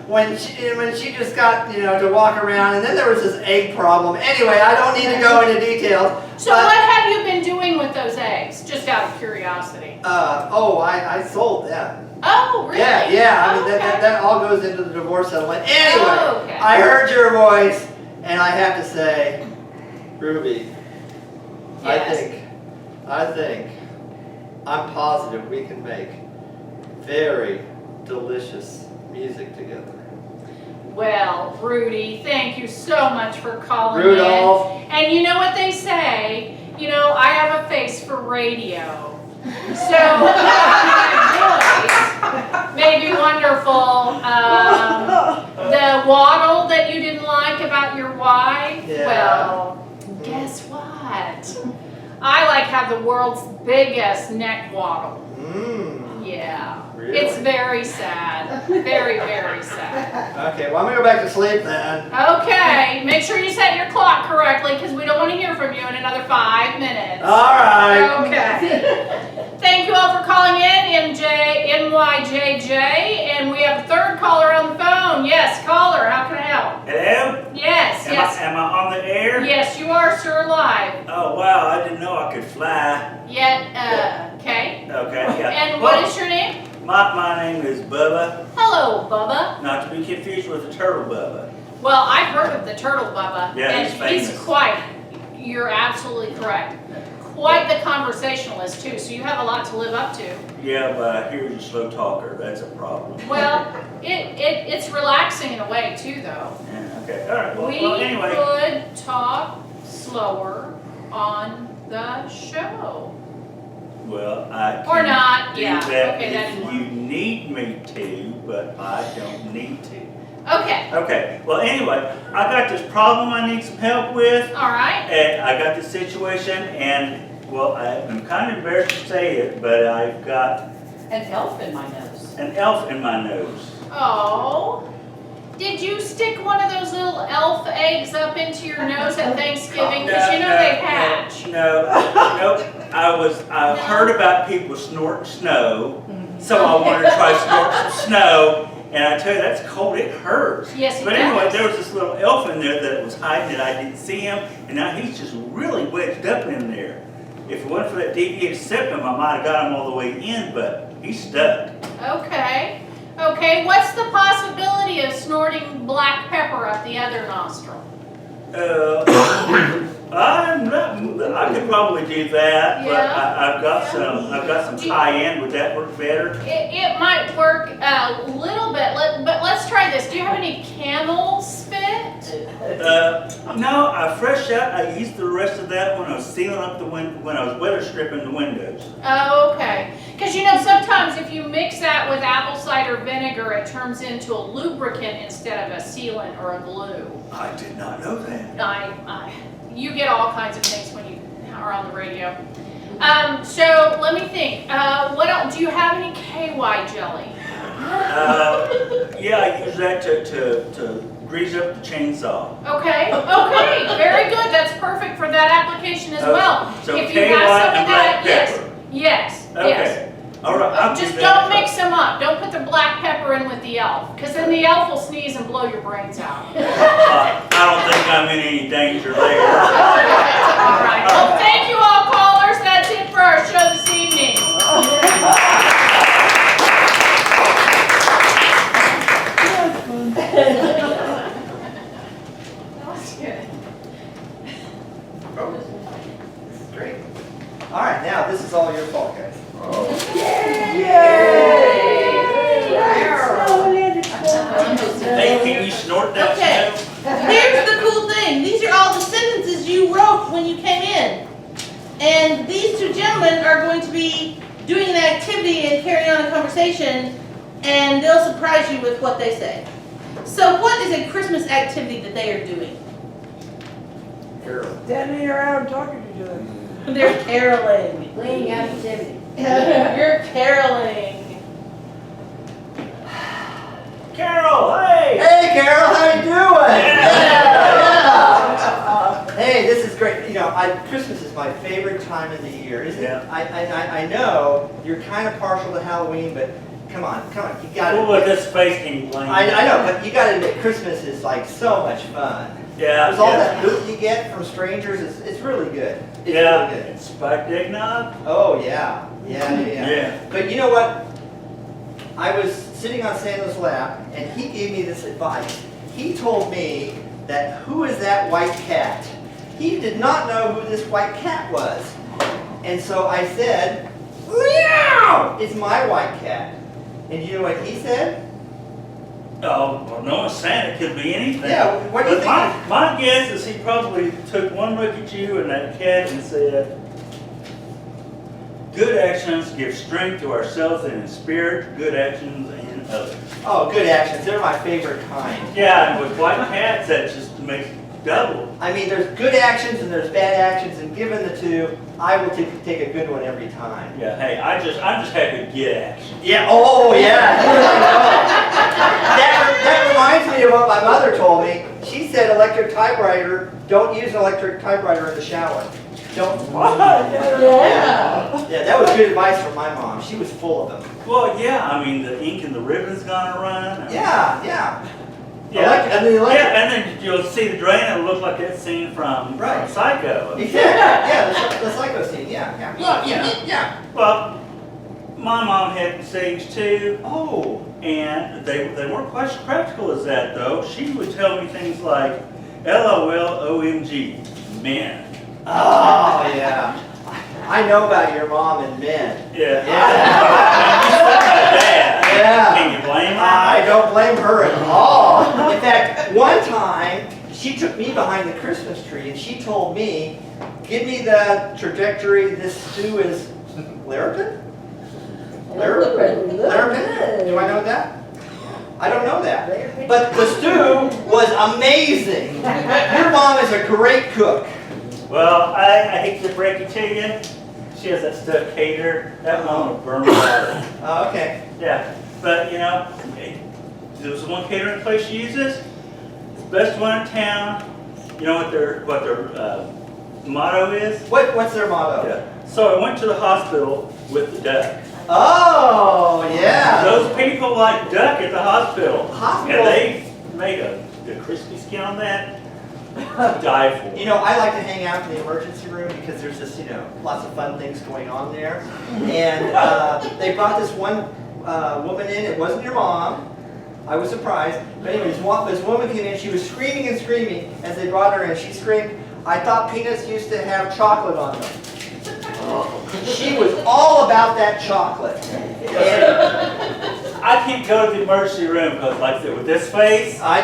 when she just got, you know, to walk around, and then there was this egg problem. Anyway, I don't need to go into details. So what have you been doing with those eggs? Just out of curiosity. I sold them. Oh, really? Yeah. I mean, Okay. that all goes into the divorce settlement. Anyway, Oh, okay. I heard your voice, and I have to say, Ruby, Yes. I think, I'm positive we can make very delicious music together. Well, Rudy, thank you so much for calling Rudolph. in. And you know what they say, you know, I have a face for radio. So my voice may be wonderful. The waddle that you didn't like about your wife, Yeah. well, guess what? I like have the world's biggest neck waddle. Yeah. Really? It's very sad. Very, very sad. Okay, well, I'm going to go back to sleep then. Okay, make sure you set your clock correctly because we don't want to hear from you in another 5 minutes. All right. Okay. Thank you all for calling in, NYJJ, and we have a third caller on the phone. Yes, caller, how can I help? Hello? Yes, yes. Am I on the air? Yes, you are, sir, live. Oh, wow, I didn't know I could fly. Okay. Okay, yeah. And what is your name? My name is Bubba, Hello, Bubba. not to be confused with the turtle Bubba. Well, I've heard of the turtle Bubba. Yeah, and he's famous. quite, you're absolutely correct. Quite the conversationalist too, so you have a lot to live up to. Yeah, but I hear you're a slow talker, that's a problem. Well, it's relaxing in a way too though. Yeah, okay, all right, well We anyway. could talk slower on the show. Well, I Or can not, do yeah, that okay, that if didn't you work. need me to, but I don't need to. Okay, Okay, well anyway, I got this problem I need some help with, all right. and I got this situation, and well, I'm kind of embarrassed to say it, but I've got An elf in my nose. an elf in my nose. Oh, did you stick one of those little elf eggs up into your nose at Thanksgiving? Because you know they hatch. No. I heard about people snorting snow, so I wanted to try snorting some snow, and I tell you, that's cold, it hurts. Yes, it But anyway, does. there was this little elf in there that was hiding it, I didn't see him, and now he's just really wedged up in there. If it wasn't for that deviated septum, I might have got him all the way in, but he's stuck. Okay. Okay, what's the possibility of snorting black pepper up the other nostril? I could probably do that, but Yeah. I've got some tie-in. Would that work better? It might work a little bit, but let's try this. Do you have any camel spit? No, I fresh out. I used the rest of that when I was sealing up the when I was weather stripping the windows. Oh, okay. Because you know, sometimes if you mix that with apple cider vinegar, it turns into a lubricant instead of a sealant or a glue. I did not know that. You get all kinds of things when you are on the radio. So let me think. What else? Do you have any KY jelly? Yeah, I use that to grease up the chainsaw. Okay, very good. That's perfect for that application as well. So If you KY have some and of that, black pepper. yes. Okay. All right. I'll Just do that. don't mix them up. Don't put the black pepper in with the elf, because then the elf will sneeze and blow your brains out. I don't think I'm in any danger there. All right. Well, thank you all callers. That's it for our show this evening. Great. All right, now this is all your fault, guys. Hey, can you snort that Okay. snow? Here's the cool thing. These are all the sentences you wrote when you came in. And these two gentlemen are going to be doing an activity and carrying on a conversation, and they'll surprise you with what they say. So what is a Christmas activity that they are doing? Standing around talking to each other. They're caroling. Cleaning activity. You're caroling. I know you're kind of partial to Halloween, but come on, you gotta. Well, with this face, can you blame me? I know, but you gotta admit, Christmas is like so much fun. Yeah, There's all yeah. that loot you get from strangers, it's really good. It's Yeah, really good. and spiked eggnog? Oh, yeah. Yeah. But you know what? I was sitting on Santa's lap, and he gave me this advice. He told me that, who is that white cat? He did not know who this white cat was. And so I said, meow! It's my white cat. And you know what he said? Oh, well, no, Santa could be anything. Yeah, what do you But think? my guess is he probably took one look at you and that cat and said, good actions give strength to ourselves and in spirit, good actions in others. Oh, good actions. They're my favorite kind. Yeah, and with white cats, that just makes double. I mean, there's good actions and there's bad actions, and given the two, I will take a good one every time. Yeah, hey, I'm just happy to get action. Yeah, oh yeah. You really know. That reminds me of what my mother told me. She said electric typewriter, don't use an electric typewriter in the shower. Don't. Yeah, that was good advice from my mom. She was full of them. Well, yeah, I mean, the ink and the ribbon's gonna run. Yeah. Yeah, And the electric. yeah, and then you'll see the drain, it'll look like that scene from Psycho. Exactly. Yeah, the psycho scene. Yeah. Yeah. Well, my mom had sage too, Oh. and they weren't quite as practical as that though. She would tell me things like, LOL, OMG, men. Oh yeah. I know about your mom and men. Yeah. Yeah. Yeah. Can you blame her? I don't blame her at all. In fact, one time, she took me behind the Christmas tree and she told me, give me the trajectory this stew is Larapin? Larapin? Do I know that? I don't know that. But the stew was amazing. Your mom is a great cook. Well, I hate to break it to you. She has that stuff catered. That one will burn my water. Oh, okay. Yeah, but you know, there's one catering place she uses. It's the best one in town. You know what their motto is? What's their motto? Yeah. So I went to the hospital with the duck. Oh, yeah. Those people like duck at the hospital. Hospital. And they made a crispy skin on that. Die for. You know, I like to hang out in the emergency room because there's just, lots of fun things going on there. And they brought this one woman in. It wasn't your mom. I was surprised. But anyways, this woman came in. She was screaming and screaming as they brought her in. She screamed, I thought peanuts used to have chocolate on them. She was all about that chocolate. I can't go to the emergency room because, like I said, with this face, I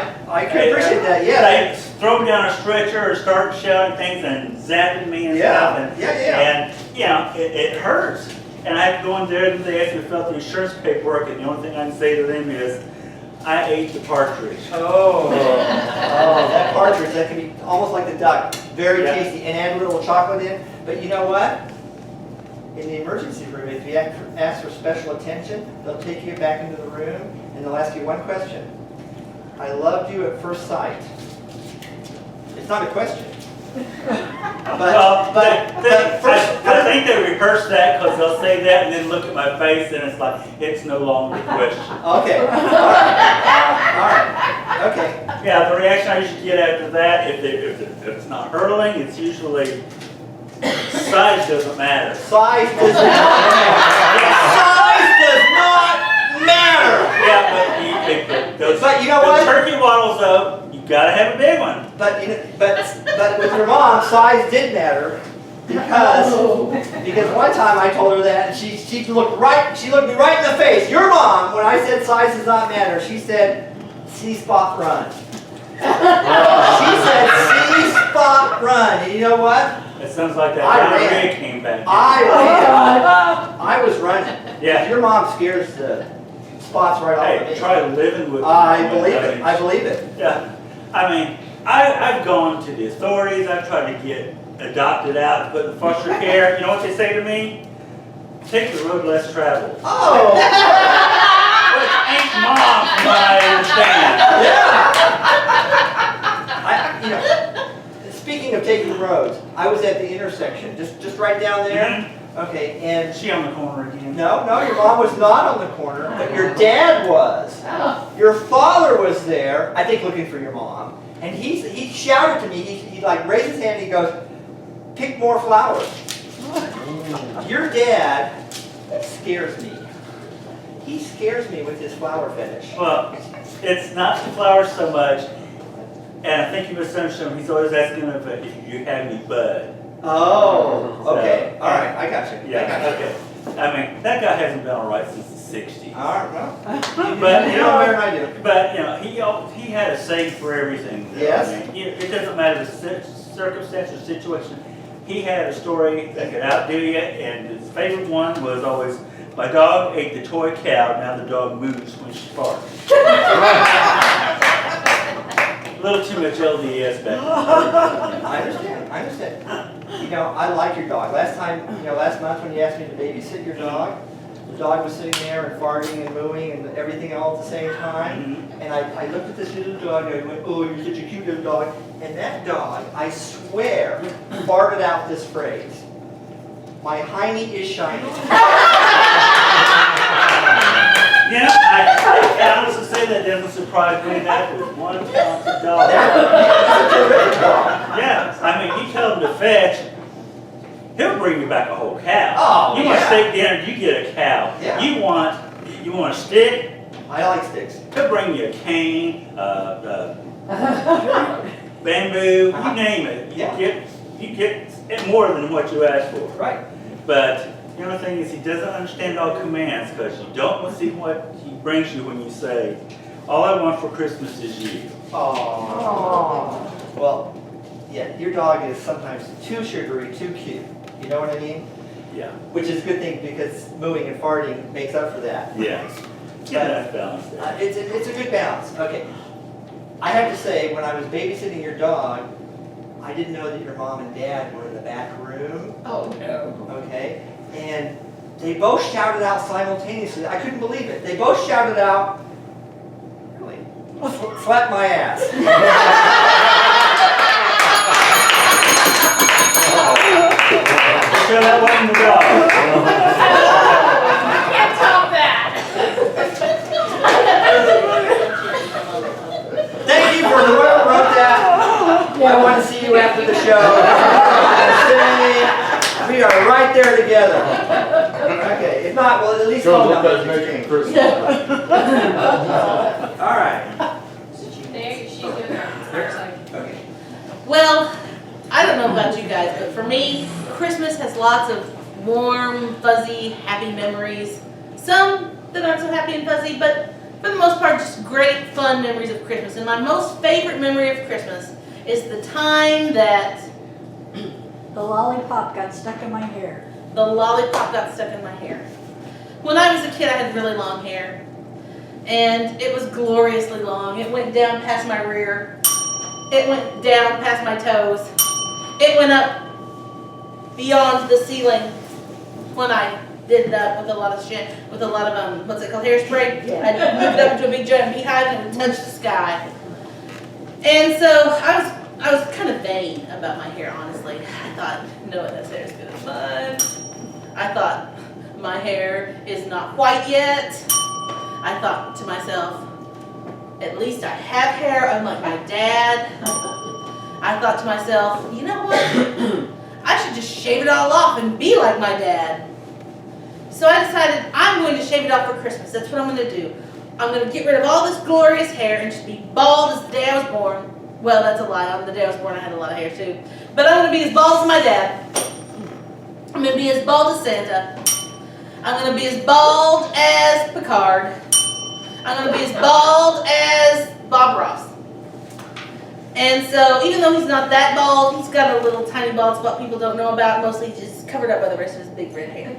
can appreciate that, yeah. They throw me down a stretcher or start shouting things and zapping me and stuff. And, and it hurts. And I have to go in there and they ask me to fill out the insurance paperwork, and the only thing I can say to them is, I ate the partridge. Oh, that partridge, that can be almost like the duck. Very tasty, and add a little chocolate in. But you know what? In the emergency room, if you ask for special attention, they'll take you back into the room and they'll ask you one question. I loved you at first sight. It's not a question. I think they rehearse that because they'll say that and then look at my face and it's like, it's no longer a question. Okay. All right. Okay. Yeah, the reaction I usually get after that, if it's not hurtling, it's usually size doesn't matter. Size does not matter. Size does not matter. Yeah, but you know what? Turkey waddles though, you gotta have a big one. But with your mom, size did matter because one time I told her that and she looked me right in the face. Your mom, when I said size does not matter, she said, see spot run. She said, see spot run. And you know what? It sounds like that diarrhea came back. I was running. Yeah. Your mom scares the spots right off of me. Try living with I believe it. I believe it. Yeah. I mean, I've gone to the authorities. I've tried to get adopted out, put in foster care. You know what they say to me? Take the road less traveled. Oh. Which ain't mom, from what I understand. Yeah. Speaking of taking roads, I was at the intersection, just right down there. Okay, and Is she on the corner again? no, your mom was not on the corner, but your dad was. Oh. Your father was there, I think looking for your mom, and he shouted to me, he like raised his hand and he goes, pick more flowers. Your dad scares me. He scares me with his flower fetish. Well, it's not the flowers so much, and I think you misunderstood him. He's always asking if you have any bud. Oh, okay, So, all right, I got you. Yeah, okay. I mean, that guy hasn't been all right since the 60s. All right, well, But, you know better than I do. But, he had a saying for everything. Yes. I mean, it doesn't matter the circumstance or situation. He had a story that could outdo you, and his favorite one was always, my dog ate the toy cow, now the dog moves when she farts. A little too much LDS back then. I understand. You know, I like your dog. Last month when you asked me to babysit your dog, the dog was sitting there and farting and mooing and everything all at the same time. And I looked at this little dog and I went, oh, you're such a cute little dog. And that dog, I swear, farted out this phrase. My hiney is shiny. Yeah, I honestly say that doesn't surprise me. That was one talented dog. That's a terrific dog. Yeah, I mean, you tell him to fetch, he'll bring you back a whole cow. Oh, you want yeah. steak dinner, you get a cow. Yeah. You want a stick, I like sticks. he'll bring you a cane, bamboo, you name it. You get more than what you ask for. Right. But the other thing is he doesn't understand all commands because you don't see what he brings you when you say, all I want for Christmas is you. Oh. Well, yeah, your dog is sometimes too sugary, too cute. You know what I mean? Yeah. Which is a good thing because mooing and farting makes up for that. Yeah. Yeah, that's balanced there. It's a good balance. Okay. I have to say, when I was babysitting your dog, I didn't know that your mom and dad were in the back room. Oh, no. Okay? And they both shouted out simultaneously. I couldn't believe it. They both shouted out, really, slap my ass. Sure that wasn't the dog. Can't top that. Thank you for whoever wrote that. I want to see you after the show. We are right there together. Okay, if not, well, at least Shows phone up as numbers making exchange. Christmas. All right. There, she's doing her. Okay. Well, I don't know about you guys, but for me, Christmas has lots of warm, fuzzy, happy memories. Some that aren't so happy and fuzzy, but for the most part, just great, fun memories of Christmas. And my most favorite memory of Christmas is the time that The lollipop got stuck in my hair. the lollipop got stuck in my hair. When I was a kid, I had really long hair. And it was gloriously long. It went down past my rear. It went down past my toes. It went up beyond the ceiling when I did that with a lot of shit, with a lot of, what's it called, hairspray. I moved it up into a big giant beehive and it would touch the sky. And so I was kind of vain about my hair, honestly. I thought, no one has hair as good as mine. I thought, my hair is not white yet. I thought to myself, at least I have hair unlike my dad. I thought to myself, you know what? I should just shave it all off and be like my dad. So I decided I'm going to shave it off for Christmas. That's what I'm going to do. I'm going to get rid of all this glorious hair and just be bald as the day I was born. Well, that's a lie. On the day I was born, I had a lot of hair too. But I'm going to be as bald as my dad. I'm going to be as bald as Santa. I'm going to be as bald as Picard. I'm going to be as bald as Bob Ross. And so, even though he's not that bald, he's got a little tiny bald spot people don't know about, mostly just covered up by the rest of his big red hair.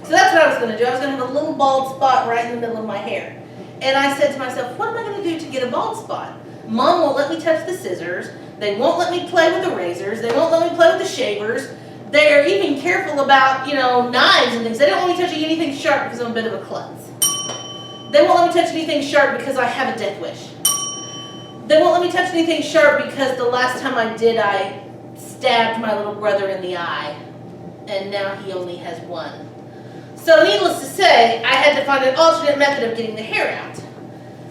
So that's what I was going to do. I was going to have a little bald spot right in the middle of my hair. And I said to myself, what am I going to do to get a bald spot? Mom won't let me touch the scissors. They won't let me play with the razors. They won't let me play with the shavers. They're even careful about, knives and things. They don't want me touching anything sharp because I'm a bit of a klutz. They won't let me touch anything sharp because I have a death wish. They won't let me touch anything sharp because the last time I did, I stabbed my little brother in the eye. and now he only has one. So needless to say, I had to find an alternate method of getting the hair out.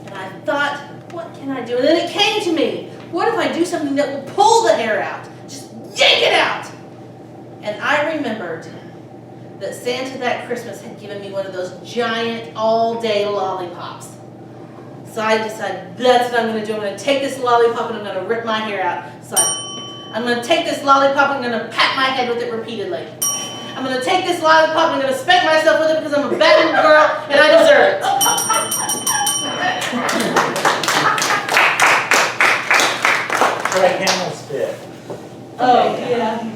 And I thought, what can I do? And then it came to me, what if I do something that will pull the hair out? Just yank it out! And I remembered that Santa that Christmas had given me one of those giant all-day lollipops. So I decided, that's what I'm going to do. I'm going to take this lollipop and I'm going to rip my hair out. So I'm going to take this lollipop and I'm going to pat my head with it repeatedly. I'm going to take this lollipop and I'm going to spank myself with it because I'm a bad little girl and I deserve it. Try camel spit. Oh, yeah.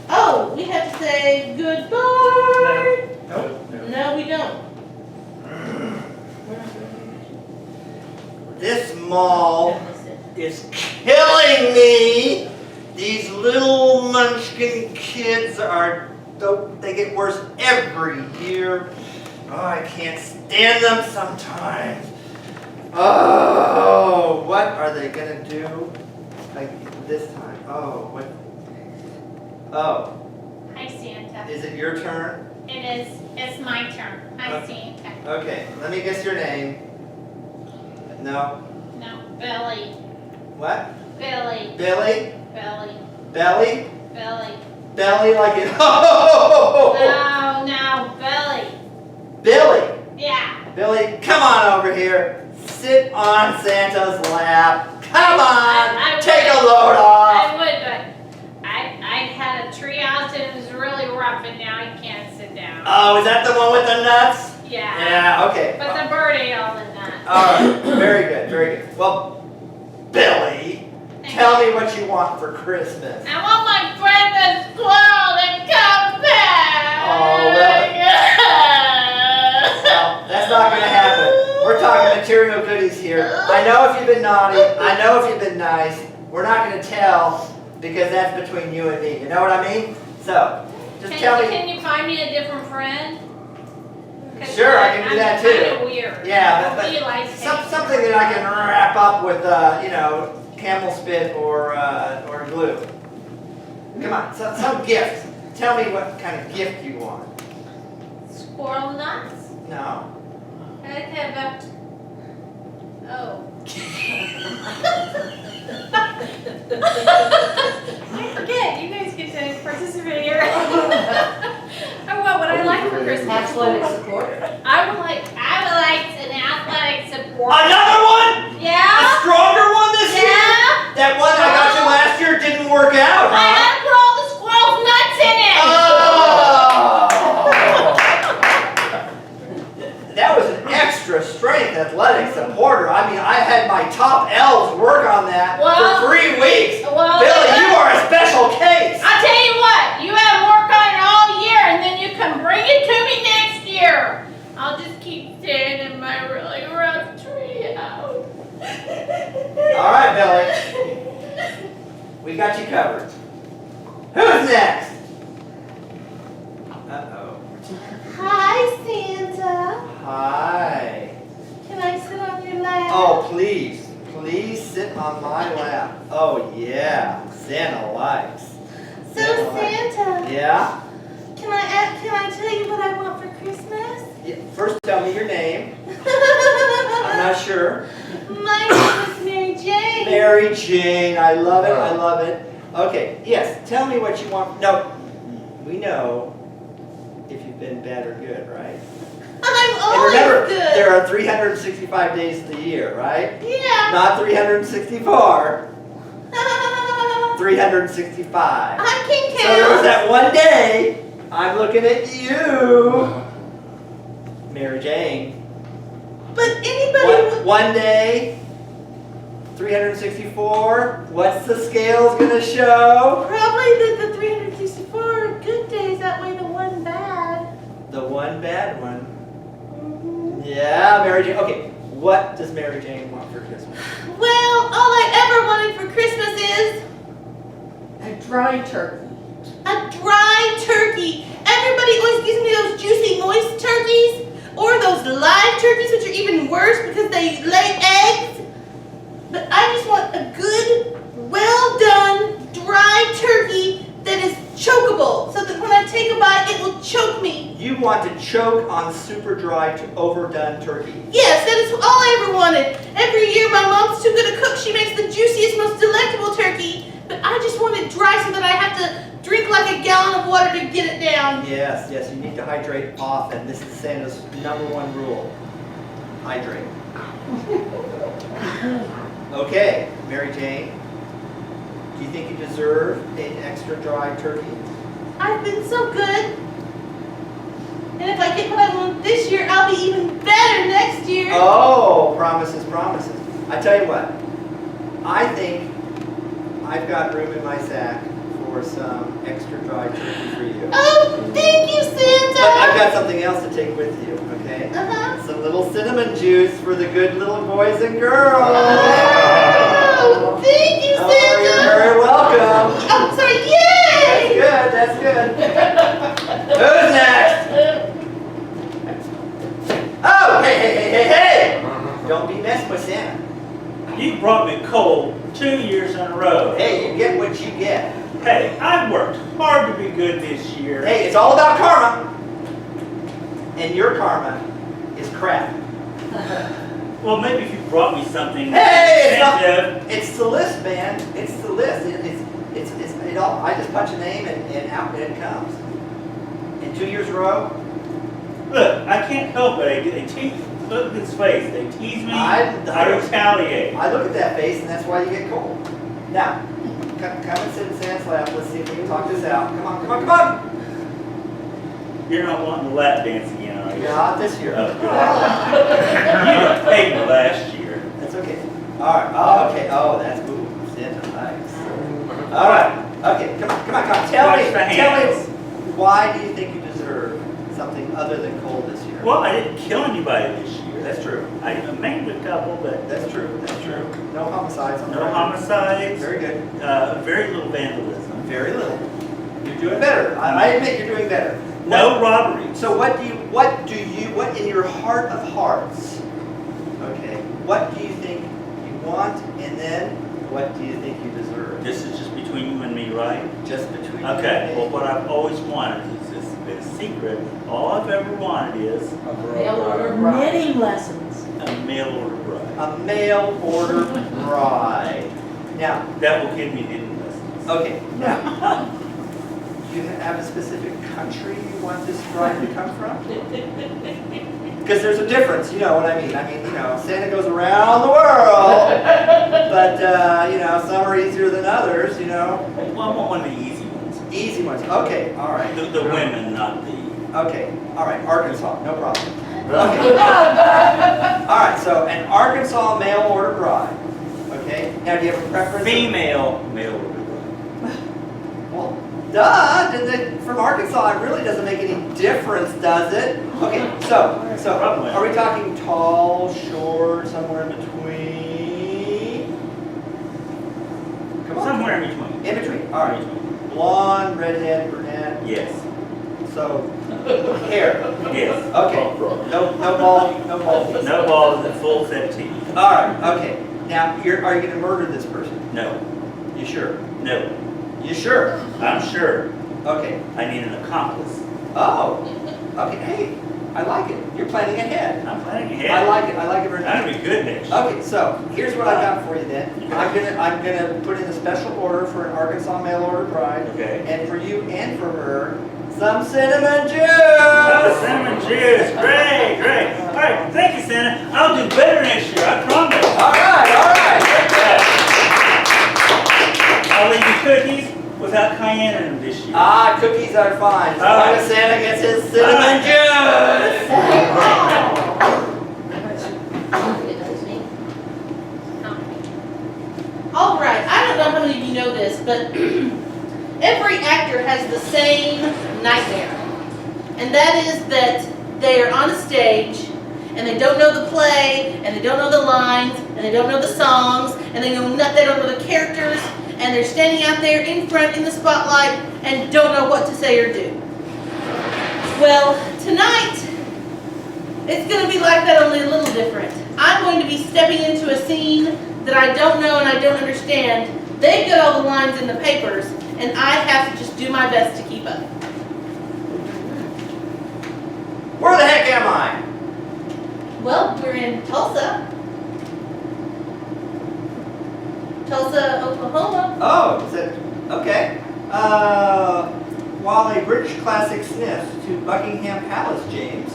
Oh, we have to say goodbye. No, we don't. This mall is killing me. These little munchkin kids they get worse every year. Oh, I can't stand them sometimes. Oh, what are they gonna do this time? Oh, what? Oh, Hi, Santa. is it your turn? It is. It's my turn. Hi, Santa. Okay, let me guess your name. No. No, Billy. What? Billy. Billy? Billy. Belly? Billy. Belly like it. Oh! No, Billy. Billy. Yeah. Billy, come on over here. Sit on Santa's lap. Come on. I Take a would. load off. I would, but I had a tree house and it was really rough and now I can't sit down. Oh, is that the one with the nuts? Yeah. Yeah, okay. But the bird ate all the nuts. All right, very good, very good. Well, Billy, tell me what you want for Christmas. I want my friend the squirrel to come back. Oh, well, that's not going to happen. We're talking material goodies here. I know if you've been naughty. I know if you've been nice. We're not going to tell because that's between you and me. You know what I mean? So, just tell me. Can you find me a different friend? Sure, I can do that too. I'm kind of weird. Yeah, but We like something that I can wrap up with, camel spit or glue. Come on, some gift. Tell me what kind of gift you want. Squirrel nuts? No. Okay, but oh. I forget. You guys get to participate here. Oh, what would I like for Christmas? Athletic support. I would like an athletic support. Another one? A Yeah. stronger one this year? Yeah. That one I got you last year didn't work out, I huh? had to put all the squirrel's nuts in it. Oh! That was an extra strength athletic supporter. I mean, I had my top elves work on that for 3 weeks. Well, Billy, you are a special case. I'll tell you what. You have work on it all year, and then you can bring it to me next year. I'll just keep staying in my really rough tree house. All right, Billy. We got you covered. Who's next? Uh-oh. Hi, Santa. Hi. Can I sit on your lap? Oh, please. Please sit on my lap. Oh, yeah. Santa likes. So, Santa, Yeah? can I tell you what I want for Christmas? Yeah. First, tell me your name. I'm not sure. My name is Mary Jane. Mary Jane. I love it. I love it. Okay. Yes. Tell me what you want. No. We know if you've been bad or good, right? I'm And always remember, good. there are 365 days of the year, right? Yeah. Not 364. 365. I can So there was count. that one day. I'm looking at you, Mary Jane. But anybody One day, 364. What's the scales gonna show? probably that the 364 are good days, that way the one bad. The one bad one. Mhm. Yeah, Mary Jane. Okay, what does Mary Jane want for Christmas? Well, all I ever wanted for Christmas is A dry turkey. a dry turkey. Everybody always gives me those juicy, moist turkeys, or those live turkeys, which are even worse because they lay eggs. But I just want a good, well done dry turkey that is chokeable, so that when I take a bite, it will choke me. You want to choke on super dry to overdone turkey. Yes, that is all I ever wanted. Every year my mom's too good a cook. She makes the juiciest, most delectable turkey. But I just want it dry so that I have to drink like a gallon of water to get it down. Yes, yes, you need to hydrate often. This is Santa's #1 rule. Hydrate. Okay, Mary Jane. Do you think you deserve an extra dry turkey? I've been so good. And if I get what I want this year, I'll be even better next year. Oh, promises, promises. I tell you what, I think I've got room in my sack for some extra dry turkey for you. Oh, thank you, Santa. But I've got something else to take with you, okay? Uh-huh. Some little cinnamon juice for the good little boys and girls. Oh, thank you, Oh, Santa. you're very welcome. Oh, sorry, yay! That's good, Who's next? Oh, hey! Don't be messing with Santa. You brought me coal 2 years in a row. Hey, you get what you get. Hey, I worked hard to be good this year. Hey, it's all about karma. And your karma is crap. Well, maybe if you brought me something Hey, incentive. it's the list, man. It's the list. It's it all. I just punch a name and out it comes. In 2 years in a row. Look, I can't help it. They tease. Look at his face. They tease me. I retaliate. I look at that face, and that's why you get cold. Now, come and sit in Santa's lap. Let's see if we can talk this out. Come on. You're not wanting to lap dance again, are you? Not this year. Oh, good. You didn't pay me last year. That's okay. All right. Oh, okay. Oh, that's ooh, Santa, nice. All right. Okay. Come on. Tell me, why do you think you deserve something other than cold this year? Well, I didn't kill anybody this year. That's true. I maimed a couple, but That's true. No homicides. on the no record. homicides. Very good. Very little vandalism. Very little. You're doing better. I admit you're doing better. No robberies. So what in your heart of hearts, okay, what do you think you want, and then what do you think you deserve? This is just between you and me, right? Just between you Okay, and me. well, what I've always wanted is this been a secret. All I've ever wanted is Mail order bride. Knitting lessons. a mail order bride. A mail order bride. Now, That will give me knitting lessons. okay, now, do you have a specific country you want this bride to come from? Because there's a difference, you know what I mean. Santa goes around the world, but, some are easier than others, Well, I want one of the easy ones. Easy ones. Okay, all right. The women, not the... Okay, all right, Arkansas, no problem. Okay. All right, so an Arkansas mail order bride. Okay, now do you have a preference? Female mail order bride. Well, duh, from Arkansas, it really doesn't make any difference, does it? Okay, so are we talking tall, short, somewhere in between? Come on. Somewhere in between. In between, all right. Blonde, redhead, brunette. Yes. So, hair. Yes. Okay, no ball. No balls and full set teeth. All right, okay. Now, are you going to murder this person? No. You sure? No. You sure? I'm sure Okay. I need an accomplice. Oh, okay. Hey, I like it. You're planning ahead. I'm planning ahead. I like it very That'll much. be good next year. Okay, so here's what I got for you then. I'm gonna put in a special order for an Arkansas mail order bride. Okay. And for you and for her, some cinnamon Oh, juice. cinnamon juice. Great. All right, thank you, Santa. I'll do better next year, I promise. All right. I'll leave you cookies without cayenne in them this year. Ah, cookies are fine. As long as Santa gets his cinnamon juice. All right, I don't know how many of you know this, but every actor has the same nightmare. And that is that they are on a stage and they don't know the play and they don't know the lines and they don't know the songs and they don't know the characters and they're standing out there in front in the spotlight and don't know what to say or do. Well, tonight it's going to be like that, only a little different. I'm going to be stepping into a scene that I don't know and I don't understand, They've got all the lines in the papers, and I have to just do my best to keep up. Where the heck am I? Well, we're in Tulsa. Tulsa, Oklahoma. Oh, is it? Okay. While a British classic sniffs to Buckingham Palace, James.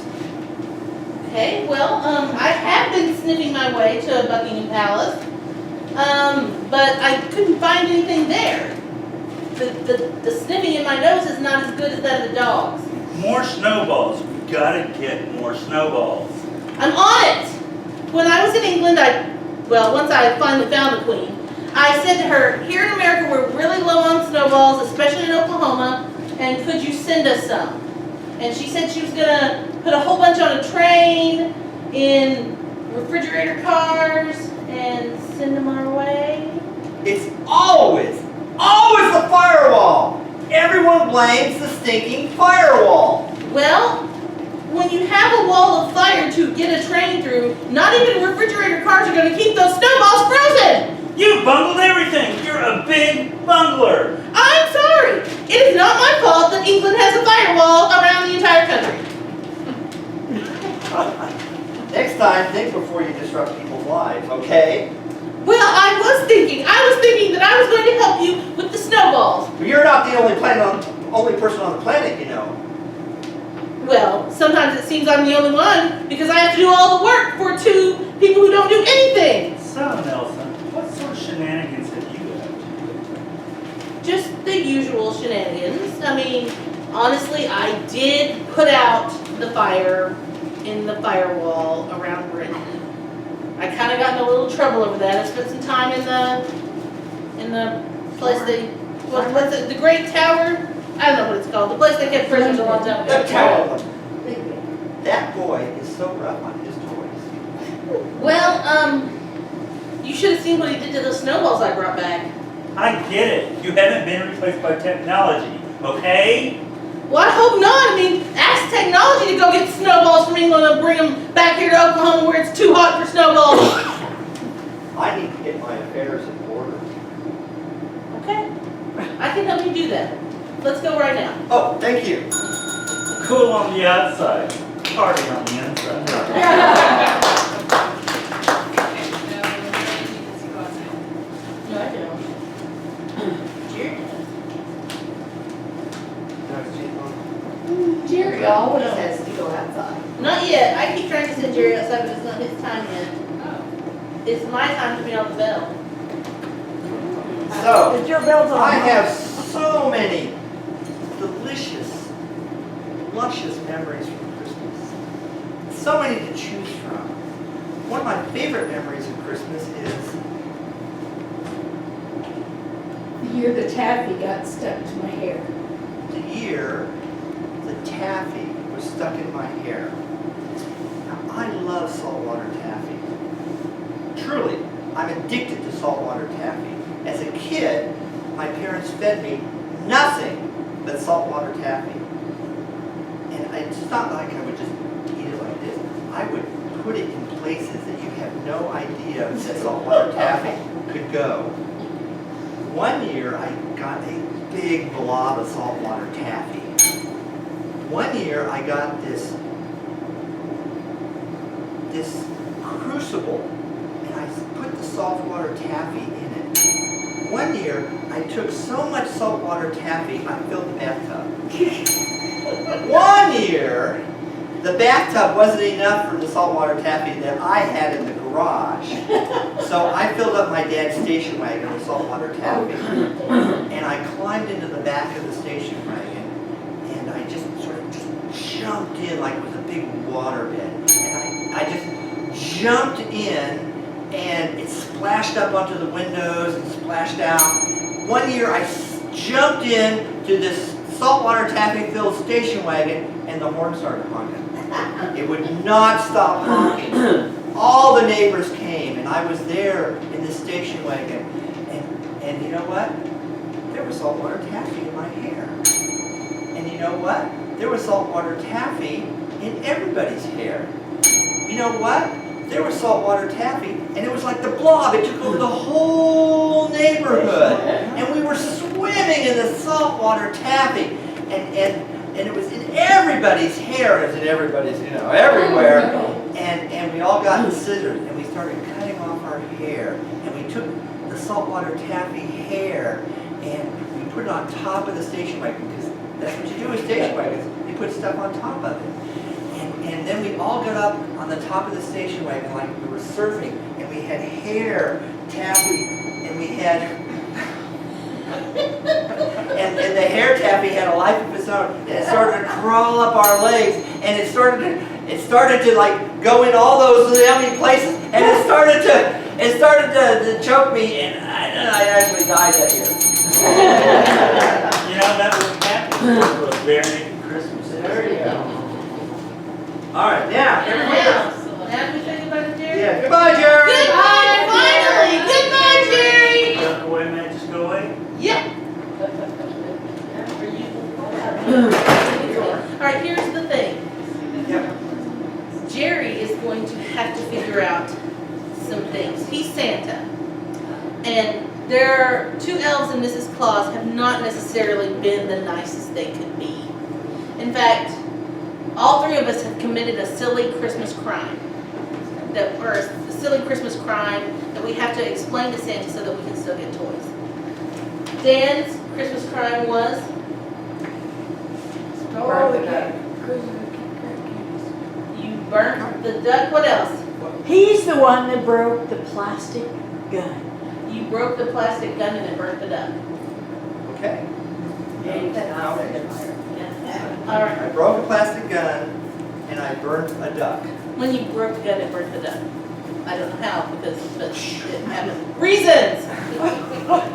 Okay, well, I have been sniffing my way to Buckingham Palace, but I couldn't find anything there. The sniffing in my nose is not as good as that of the dogs. More snowballs. We gotta get more snowballs. I'm on it! When I was in England, once I finally found the Queen, I said to her, here in America we're really low on snowballs, especially in Oklahoma, and could you send us some? And she said she was gonna put a whole bunch on a train, in refrigerator cars, and send them our way. It's always the firewall. Everyone blames the stinking firewall. Well, when you have a wall of fire to get a train through, not even refrigerator cars are gonna keep those snowballs frozen! You bungled everything. You're a big bungler. I'm sorry. It is not my fault that England has a firewall around the entire country. Next time, think before you disrupt people's lives, okay? Well, I was thinking that I was going to help you with the snowballs. But you're not the only person on the planet, you know. Well, sometimes it seems I'm the only one because I have to do all the work for two people who don't do anything. So, Nelson, what sort of shenanigans have you had? Just the usual shenanigans. I mean, honestly, I did put out the fire in the firewall around Britain. I kind of got in a little trouble over that. I spent some time in the place what's it, the Great Tower? I don't know what it's called. The place they kept prisoners a long time ago. The tower. That boy is so rough on his toys. Well, you should have seen what he did to those snowballs I brought back. I get it. You haven't been replaced by technology, okay? Well, I hope not. I mean, ask technology to go get snowballs from England and bring them back here to Oklahoma where it's too hot for snowballs. I need to get my affairs in order. Okay. I can help you do that. Let's go right now. Oh, thank you. Cool on the outside, party on the inside. No, I don't. Jerry does. Jerry always has to go outside. Not yet. I keep trying to send Jerry outside, but it's not his time yet. It's my time to be on the bell. So, Is your bells on? I have so many delicious, luscious memories from Christmas. So many to choose from. One of my favorite memories of Christmas is The year the taffy got stuck to my hair. the year the taffy was stuck in my hair. Now, I love saltwater taffy. Truly, I'm addicted to saltwater taffy. As a kid, my parents fed me nothing but saltwater taffy. And it's not like I would just eat it like this. I would put it in places that you have no idea that saltwater taffy could go. One year, I got a big blob of saltwater taffy. One year, I got this crucible, and I put the saltwater taffy in it. One year, I took so much saltwater taffy, I filled the bathtub. One year, the bathtub wasn't enough for the saltwater taffy that I had in the garage. So I filled up my dad's station wagon with saltwater taffy, and I climbed into the back of the station wagon, and I just sort of jumped in like it was a big waterbed. And I just jumped in, and it splashed up onto the windows and splashed out. One year I jumped in to this saltwater taffy filled station wagon, and the horn started honking. It would not stop honking. All the neighbors came, and I was there in the station wagon, and you know what? There was saltwater taffy in my hair. And you know what? There was saltwater taffy in everybody's hair. You know what? there was saltwater taffy, and it was like the blob. It took over the whole neighborhood, and we were swimming in the saltwater taffy, and it was in everybody's hair, as in everybody's, everywhere. And we all got scissors, and we started cutting off our hair, and we took the saltwater taffy hair, and we put it on top of the station wagon, because that's what you do with station wagons. You put stuff on top of it. And then we all got up on the top of the station wagon like we were surfing, and we had hair taffy, and we had, and the hair taffy had a life of its own, and it started to crawl up our legs, and it started to like go in all those yummy places, and it started to choke me, and I actually died that year. That was happening. It was Bare Naked Christmas. There you go. All right, now, everybody. Now we say goodbye to Jerry? Yeah, goodbye, Jerry. Goodbye, finally! Goodbye, Jerry! Go away, man, just go away. Yep. Alright, here's the thing. Yep. Jerry is going to have to figure out some things. He's Santa. And their two elves and Mrs. Claus have not necessarily been the nicest they could be. In fact, all three of us have committed a silly Christmas crime. Or a silly Christmas crime that we have to explain to Santa so that we can still get toys. Dan's Christmas crime was? You burnt the duck. What else? He's the one that broke the plastic gun. You broke the plastic gun and it burnt the duck. Okay. Alright. I broke a plastic gun, and I burnt a duck. When you broke the gun, it burnt the duck. I don't know how, but it happened. Reasons!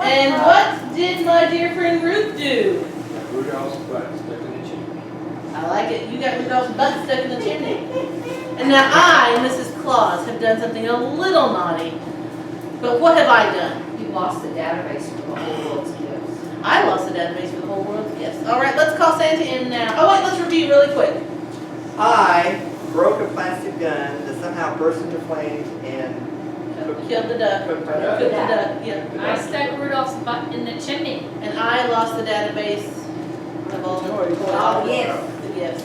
And what did my dear friend Ruth do? Rudolph's butt stuck in the chimney. I like it. You got Rudolph's butt stuck in the chimney. And now I, Mrs. Claus, have done something a little naughty. But what have I done? You lost the database for the whole world's gifts. I lost the database for the whole world's gifts. Alright, let's call Santa in now. Oh wait, let's review really quick. I broke a plastic gun that somehow burst into flames and Killed the duck. cooked my Cooked duck. the duck, yeah. I stuck Rudolph's butt in the chimney. And I lost the database of all the gifts. The gifts.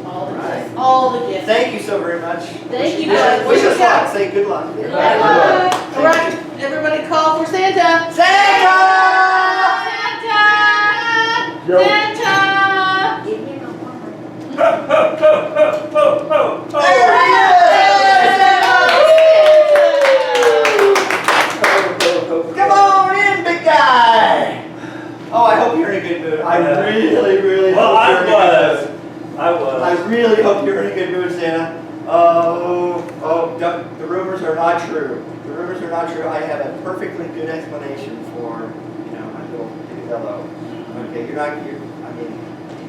All the Right. gifts. All the gifts. Thank you so very much. Thank you guys. Wish us luck. Say good luck. Good luck. All right, everybody call for Santa. Santa! Santa! Yo. Santa! Give him a warmer. There he is! Come on in, big guy! Oh, I hope you're in a good mood. I really Well, hope I you're in a was. good mood. I was. I really hope you're in a good mood, Santa. The rumors are not true. The rumors are not true. I have a perfectly good explanation for, my little hello. Okay,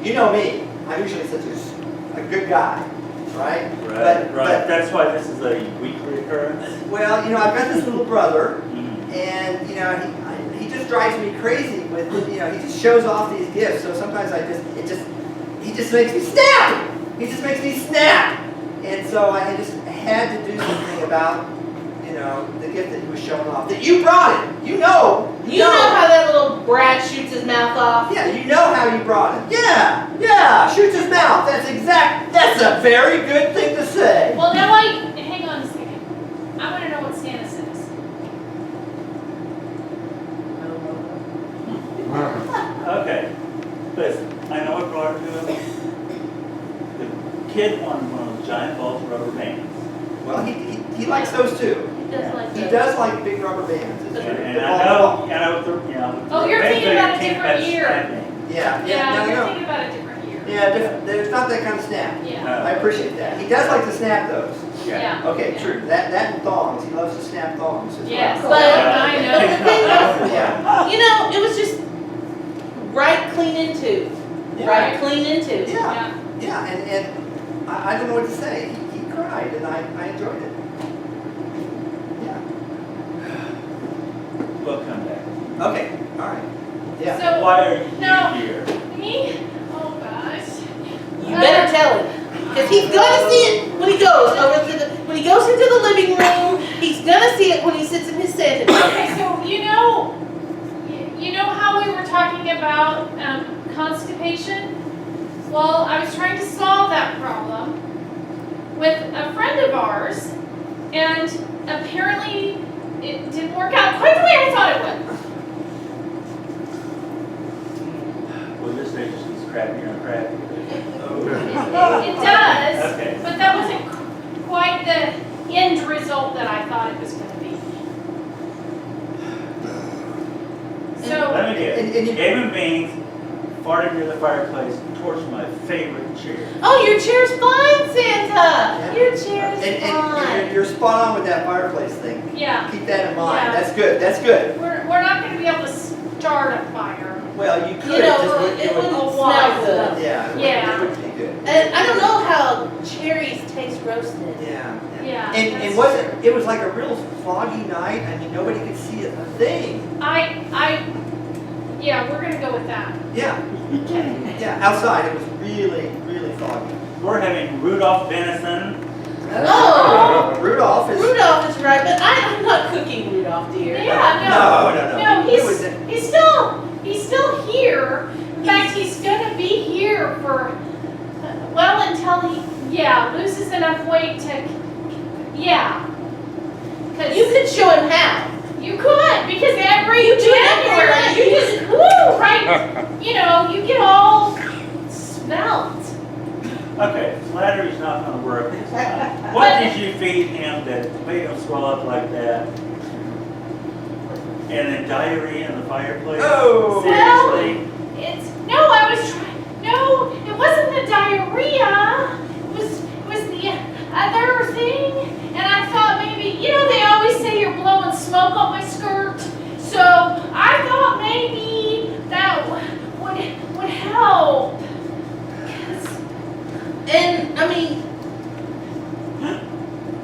you know me. I'm usually such a good guy, right? Right. That's why this is a weekly occurrence. Well, I've got this little brother, Mhm. and he just drives me crazy with, he just shows off these gifts. So sometimes he just makes me snap. He just makes me snap. And so I just had to do something about, the gift that he was showing off. That you brought it. You know how that little brat shoots his mouth off? Yeah, you know how you brought it. Yeah, shoots his mouth. That's a very good thing to say. Well, now hang on a second. I want to know what Santa says. Okay. Listen, I know what brought her to him. The kid wanted one of those giant balls of rubber bands. Well, he likes those too. He does like He that. does like big rubber bands. It's true. And I know, Oh, you're thinking about a different year. Yeah, Yeah, you're no. thinking about a different year. Yeah, there's not that kind of snap. Yeah. I appreciate that. He does like to snap those. Yeah. Okay, Yeah. true. That and thongs. He loves to snap thongs as well. Yes, But- I know. But the thing is, Yeah. it was just right clean into. Right clean into. Yeah. Yeah, and I don't know what to say. He cried, and I enjoyed it. Yeah. We'll come back. Okay. All right. Yeah. So, Why are you no. here? Me? Oh gosh. You better tell him. Because he's going to see it when he goes over to the when he goes into the living room, he's gonna see it when he sits in his Santa chair. Okay, so you know how we were talking about constipation? Well, I was trying to solve that problem with a friend of ours, and apparently it didn't work out quite the way I thought it would. Well, this thing just gets crappier and crappier. It does, Okay. but that wasn't quite the end result that I thought it was going to be. So, Let me guess. And you- Gavin Beans farted near the fireplace towards my favorite chair. Oh, your chair's fine, Santa. Yeah. Your chair's And fine. you're spot on with that fireplace thing. yeah, Keep that in mind. Yeah. That's good. That's good. we're not going to be able to start a fire. Well, you could. You know, just it wouldn't Oh, smell why? good. Yeah. Yeah. It would be good. And I don't know how cherries taste roasted. Yeah. Yeah. And that's wasn't it was like a real foggy night. I mean, nobody could see a thing. Yeah, we're going to go with that. Yeah. Yeah. Outside, it was really, really foggy. We're having Rudolph venison. Oh, Rudolph is. Rudolph is right, but I'm not cooking Rudolph, dear. Yeah, No. No, It was- he's still here. In fact, he's gonna be here for, well, until he, loses enough weight to, 'Cause You could show him how. you could, because every You do it January, everywhere. you just, right, you get all svelte. Okay, flattery's not gonna work this time. What did you feed him that made him swell up like that? And then diarrhea in the fireplace? Oh. Seriously? No, it wasn't the diarrhea. It was the other thing. And I thought maybe, they always say you're blowing smoke on my skirt. So I thought maybe that would help. 'Cause And, I mean,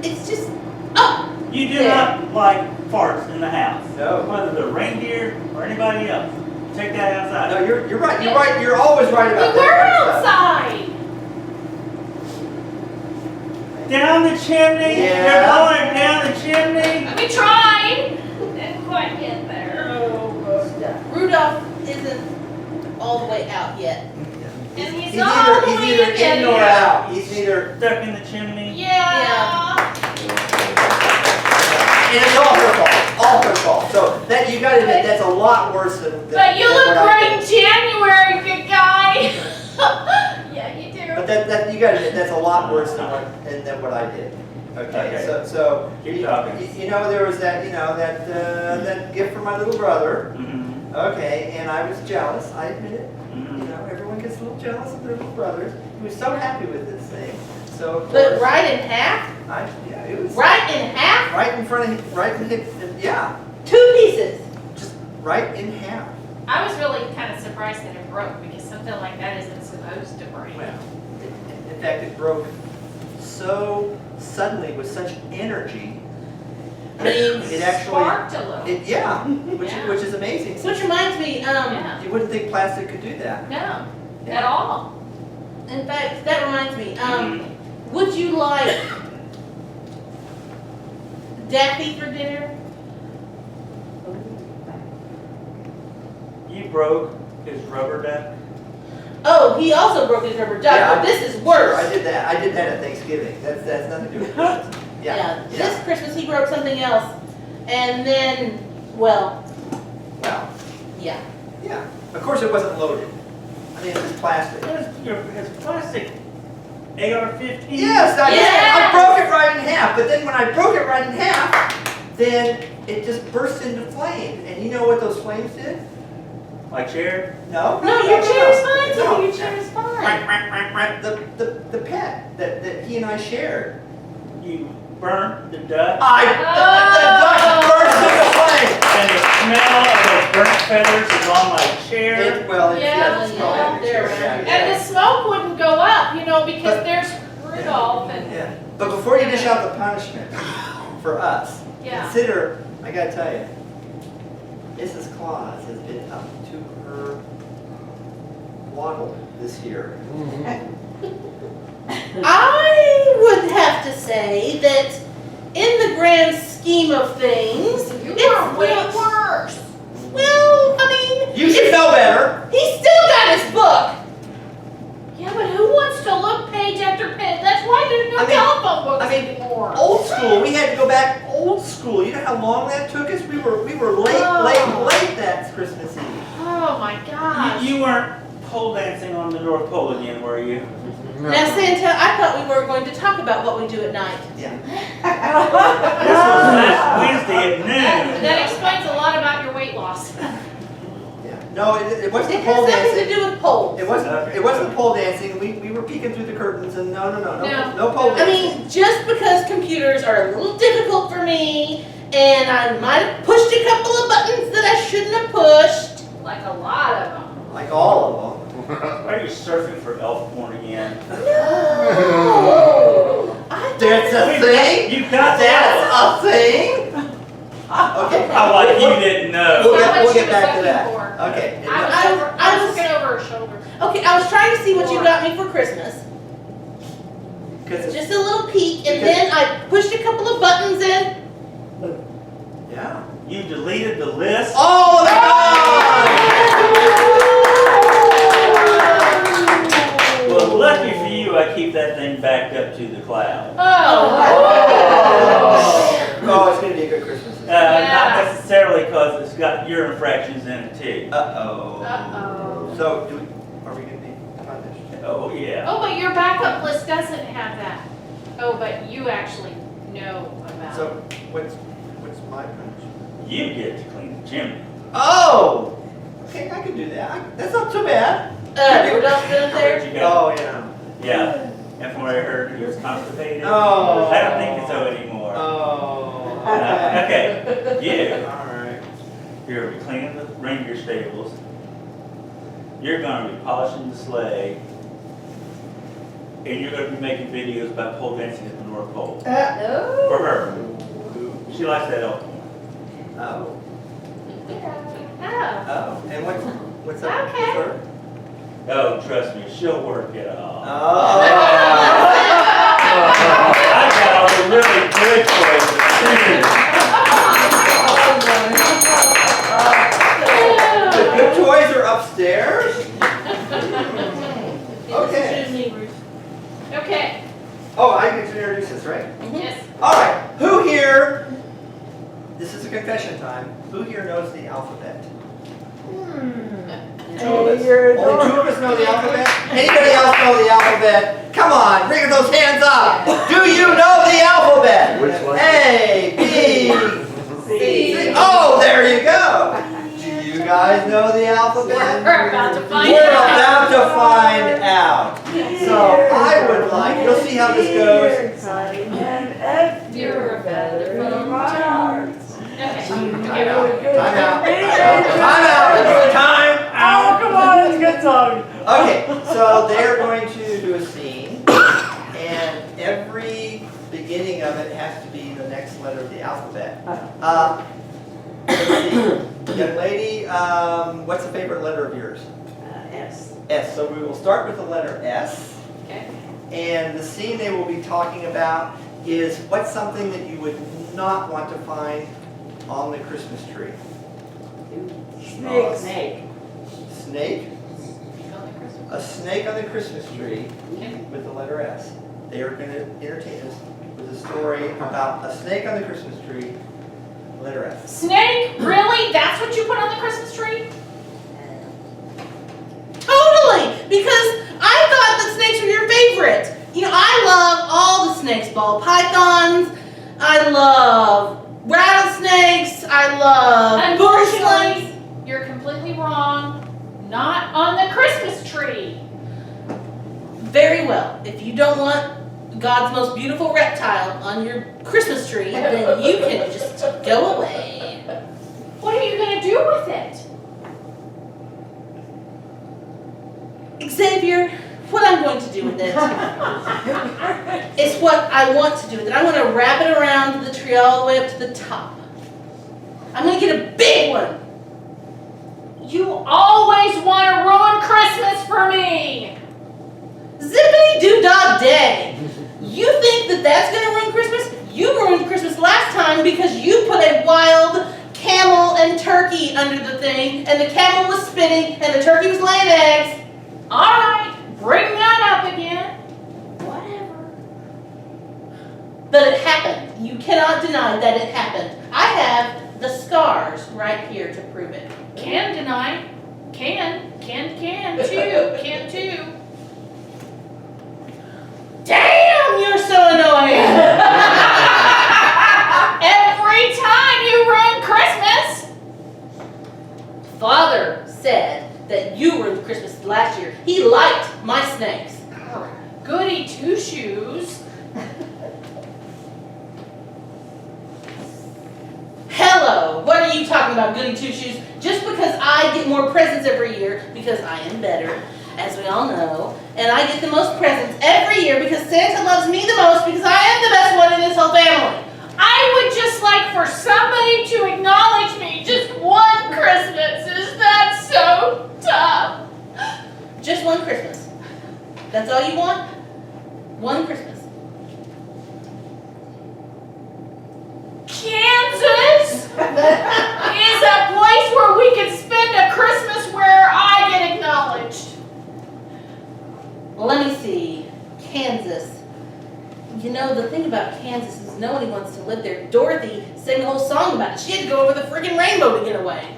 it's just, oh, You do There. not like farts in the house. No. Whether the reindeer or anybody else. Take that outside. No, you're right. You're right. You're always right we about were that. kind of stuff. outside. Down the chimney? Yeah. You're going down the chimney? We tried. Didn't quite get there. Rudolph isn't all the way out yet. And he's He's not neither, all the he's way neither in in nor yet. out. He's neither, Stuck in the chimney? Yeah. and it's all her fault. All her fault. So that you got to admit that's a lot worse than. But you than look what I great did. in January, good guy. Yeah, you do. But that you got to admit that's a lot worse than what I did. Okay. Okay. So Keep talking. there was that that gift for my little brother. Mm-hmm. Okay, and I was jealous. I admit it. Mm-hmm. Everyone gets a little jealous of their little brothers. He was so happy with this thing. So of But course, right in half? it was Right in half? right in front of him, right in his, yeah, 2 pieces. just right in half. I was really kind of surprised that it broke because something like that isn't supposed to break. Well, in fact, it broke so suddenly with such energy. It actually, Sparked a little. yeah, Yeah. which is amazing. Which reminds me, Yeah. You wouldn't think plastic could do that. No, at all. in fact, that reminds me, would you like Daffy for dinner? You broke his rubber duck? Oh, he also broke his rubber duck, Yeah, but this is Sure, worse. I did that. I did that at Thanksgiving. That's nothing to do with Christmas. Yeah. This Christmas he broke something else, and then, well, Well, yeah. yeah. Of course, it wasn't loaded. I mean, it was plastic. His plastic AR-15? Yes, I Yes! broke it right in half. But then when I broke it right in half, then it just burst into flames. And you know what those flames did? My chair? No. No, your chair is fine, No. Timmy, your chair is fine. The pet that he and I shared. You burnt the duck? The duck burst into flames. And the smell of those burnt feathers is on my chair? Yeah, it's yeah, probably they're yeah, around. yeah. And the smoke wouldn't go up, because But- there's Rudolph and, Yeah. But before you dish out the punishment for us, yeah. consider, I gotta tell you, Mrs. Claus has been up to her waddle this year. I would have to say that in the grand scheme of things, You it's are way not- worse. Well, I mean, You should know better. he still got his book. Yeah, but who wants to look page after page? That's why there's no I mean- telephone books I mean, anymore. Old school. We had to go back old school. You know how long that took us? We were late that Christmas Eve. Oh my gosh. You weren't pole dancing on the North Pole again, were you? Now, Santa, I thought we were going to talk about what we do at night. Yeah. This was last Wednesday at noon. That explains a lot about your weight loss. Yeah. No, it wasn't It pole has nothing dancing. to do with poles. It wasn't pole dancing. We were peeking through the curtains and no pole I dancing. mean, just because computers are a little difficult for me, and I might have pushed a couple of buttons that I shouldn't have pushed. Like a lot of them. Like all of them. Why are you surfing for elf porn again? No. I That's a thing? You got That's that. a thing? Okay. How like you didn't know. We'll How get much back you to was that. looking for? Okay. I was looking over her shoulder. Okay, I was trying to see what you got me for Christmas. Because Just a little peek, and then I pushed a couple of buttons in. yeah. You deleted the list. Oh, they're Well, lucky for you, I keep that thing backed up to the cloud. Oh. Oh, it's gonna be a good Christmas. Not necessarily because it's got your infractions in it too. Uh-oh. Uh-oh. So, are we gonna be punished? Oh yeah. Oh, but your backup list doesn't have that. Oh, but you actually know about So, it. what's my punishment? You get to clean the chimney. Oh! Okay, I can do that. That's not too bad. We're done Where'd there. you go? Oh, yeah. Yeah. And from what I heard, he was constipated. Oh. I don't think it's so anymore. Oh. Okay. You. Alright. You're gonna be cleaning the reindeer stables. You're gonna be polishing the sleigh. And you're gonna be making videos about pole dancing at the North Pole. For her. She likes that elf. Oh. Oh. Oh. And what's up with Okay. her? Oh, trust me, she'll work it all. Oh. I got all the really good choices The good toys are upstairs? Okay. Okay. Oh, I get to introduce this, right? Yes. Alright, who here, this is a confession time, who here knows the alphabet? Two of us. Only 2 of us know the alphabet? Anybody else know the alphabet? Come on, bring those hands up! Do you know the alphabet? Which one? A, B, C. Oh, there you go! Do you guys know the alphabet? We're about to find We're out. about to find out. So I would like, you'll see how this goes. You're a feather from my heart. Okay. Time out. Time out. Come on, it's a good song. Okay, so they're going to do a scene, and every beginning of it has to be the next letter of the alphabet. Let's see. Young lady, what's the favorite letter of yours? S. S. So we will start with the letter S. Okay. And the scene they will be talking about is what's something that you would not want to find on the Christmas tree? Snake. Snake? A snake on the Christmas tree Okay. with the letter S. They are going to entertain us with a story about a snake on the Christmas tree, letter S. Snake? Really? That's what you put on the Christmas tree? Totally, because I thought that snakes were your favorite. You know, I love all the snakes, ball pythons. I love rattlesnakes. I love bush snakes. Unfortunately, you're completely wrong. Not on the Christmas tree. Very well. If you don't want God's most beautiful reptile on your Christmas tree, then you can just go away. What are you going to do with it? Xavier, what I'm going to do with it is what I want to do with it. I want to wrap it around the tree all the way up to the top. I'm going to get a big one. You always want to ruin Christmas for me. Zippity doo dah day. You think that that's going to ruin Christmas? You ruined Christmas last time because you put a wild camel and turkey under the thing, and the camel was spitting, and the turkey was laying eggs. All right, bring that up again. Whatever. But it happened. You cannot deny that it happened. I have the scars right here to prove it. Can deny. Can too. Damn, you're so annoying. Every time you ruin Christmas. Father said that you ruined Christmas last year. He liked my snakes. Goody two shoes. Hello, what are you talking about, goody two shoes? Just because I get more presents every year, because I am better, as we all know, and I get the most presents every year because Santa loves me the most because I am the best one in this whole family. I would just like for somebody to acknowledge me just one Christmas. Is that so tough? Just one Christmas. That's all you want? One Christmas. Kansas is a place where we can spend a Christmas where I get acknowledged. Well, let me see. Kansas. You know, the thing about Kansas is nobody wants to live there. Dorothy sang a whole song about it. She had to go over the freaking rainbow to get away.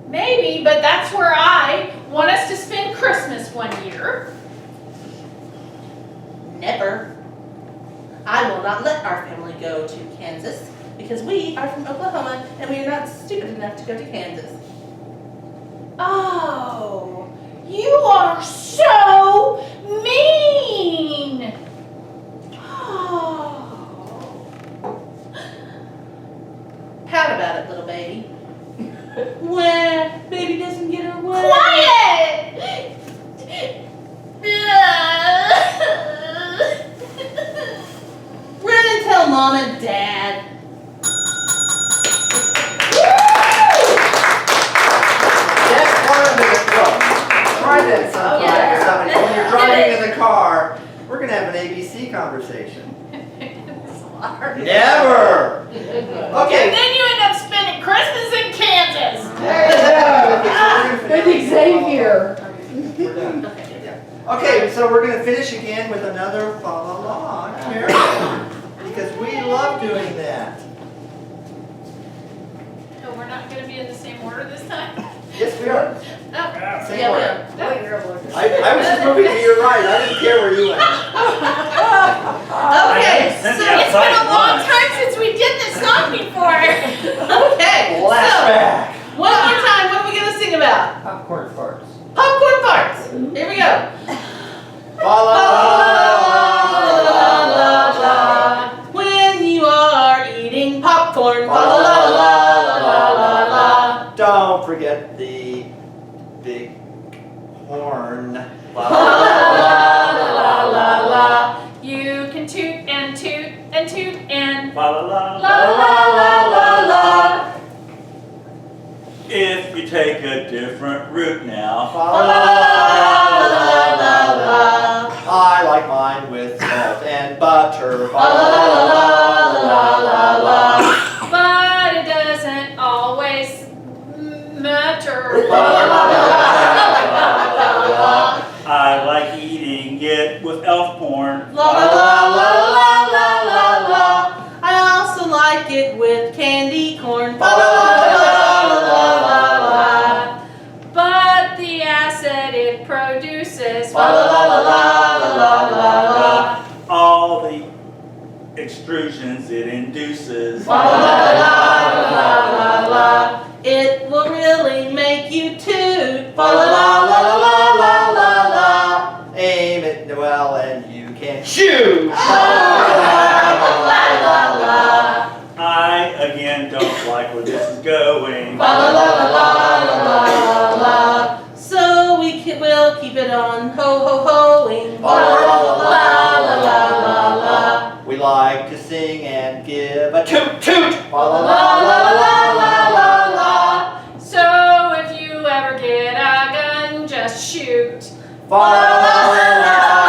Maybe, but that's where I want us to spend Christmas one year. Never. I will not let our family go to Kansas because we are from Oklahoma and we are not stupid enough to go to Kansas. Oh, you are so mean. Oh. Pout about it, little baby. Well, baby doesn't get her way. Quiet! Run and tell Mom and Dad. That's part of it. Look, try that sometime Yeah. with somebody. When you're driving in the car, we're going to have an ABC conversation. Never! And Okay. then you end up spending Christmas in Kansas. With Xavier. Okay, so we're going to finish again with another fa la la carol. Because we love doing that. So we're not going to be in the same order this time? Yes, we are. Oh. Same Yeah, we order. are. I was just moving to your right. I didn't care where you went. Okay, so It's been a long time since we did this song before. okay. Flashback. So, one more time, what are we gonna sing about? Popcorn farts. Popcorn farts. Here we go. Fa la la. When you are eating popcorn, fa la la la la la la. Don't forget the big horn. La la la la la. You can toot and toot and toot and La la la. la la la la la. If you take a different route now. Fa la la. I like mine with salt and butter. Fa la la. But it doesn't always matter. I like eating it with elf porn. La la la la la la la la. I also like it with candy corn. La la la la la la la. But the acid it produces. La la la la la la la la. All the extrusions it induces. La la la la la la. It will really make you toot. La la la la la la la la. Aim it well and you can shoot. I again don't like where this is going. La la la la la la la la. So we'll keep it on ho ho hoing. La la la la la la la la. We like to sing and give a toot toot. Fa la La la. la la la la la. So if you ever get a gun, just shoot. Fa la la la la la.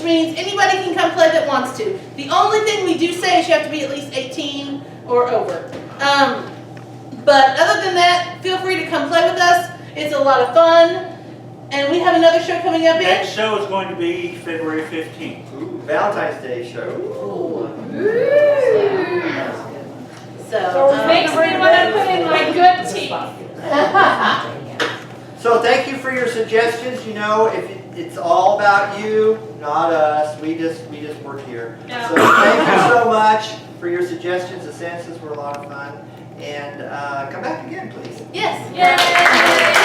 means anybody can come play that wants to. The only thing we do say is you have to be at least 18 or over. But other than that, feel free to come play with us. It's a lot of fun. And we have another show coming up in. Next show is going to be February 15th. Ooh, Valentine's Day show. So, Makes me want to put in my good teeth. So thank you for your suggestions. You know, if it's all about you, not us. We just work here. Yeah. So thank you so much for your suggestions. The seances were a lot of fun. And come back again, please. yes. Yay!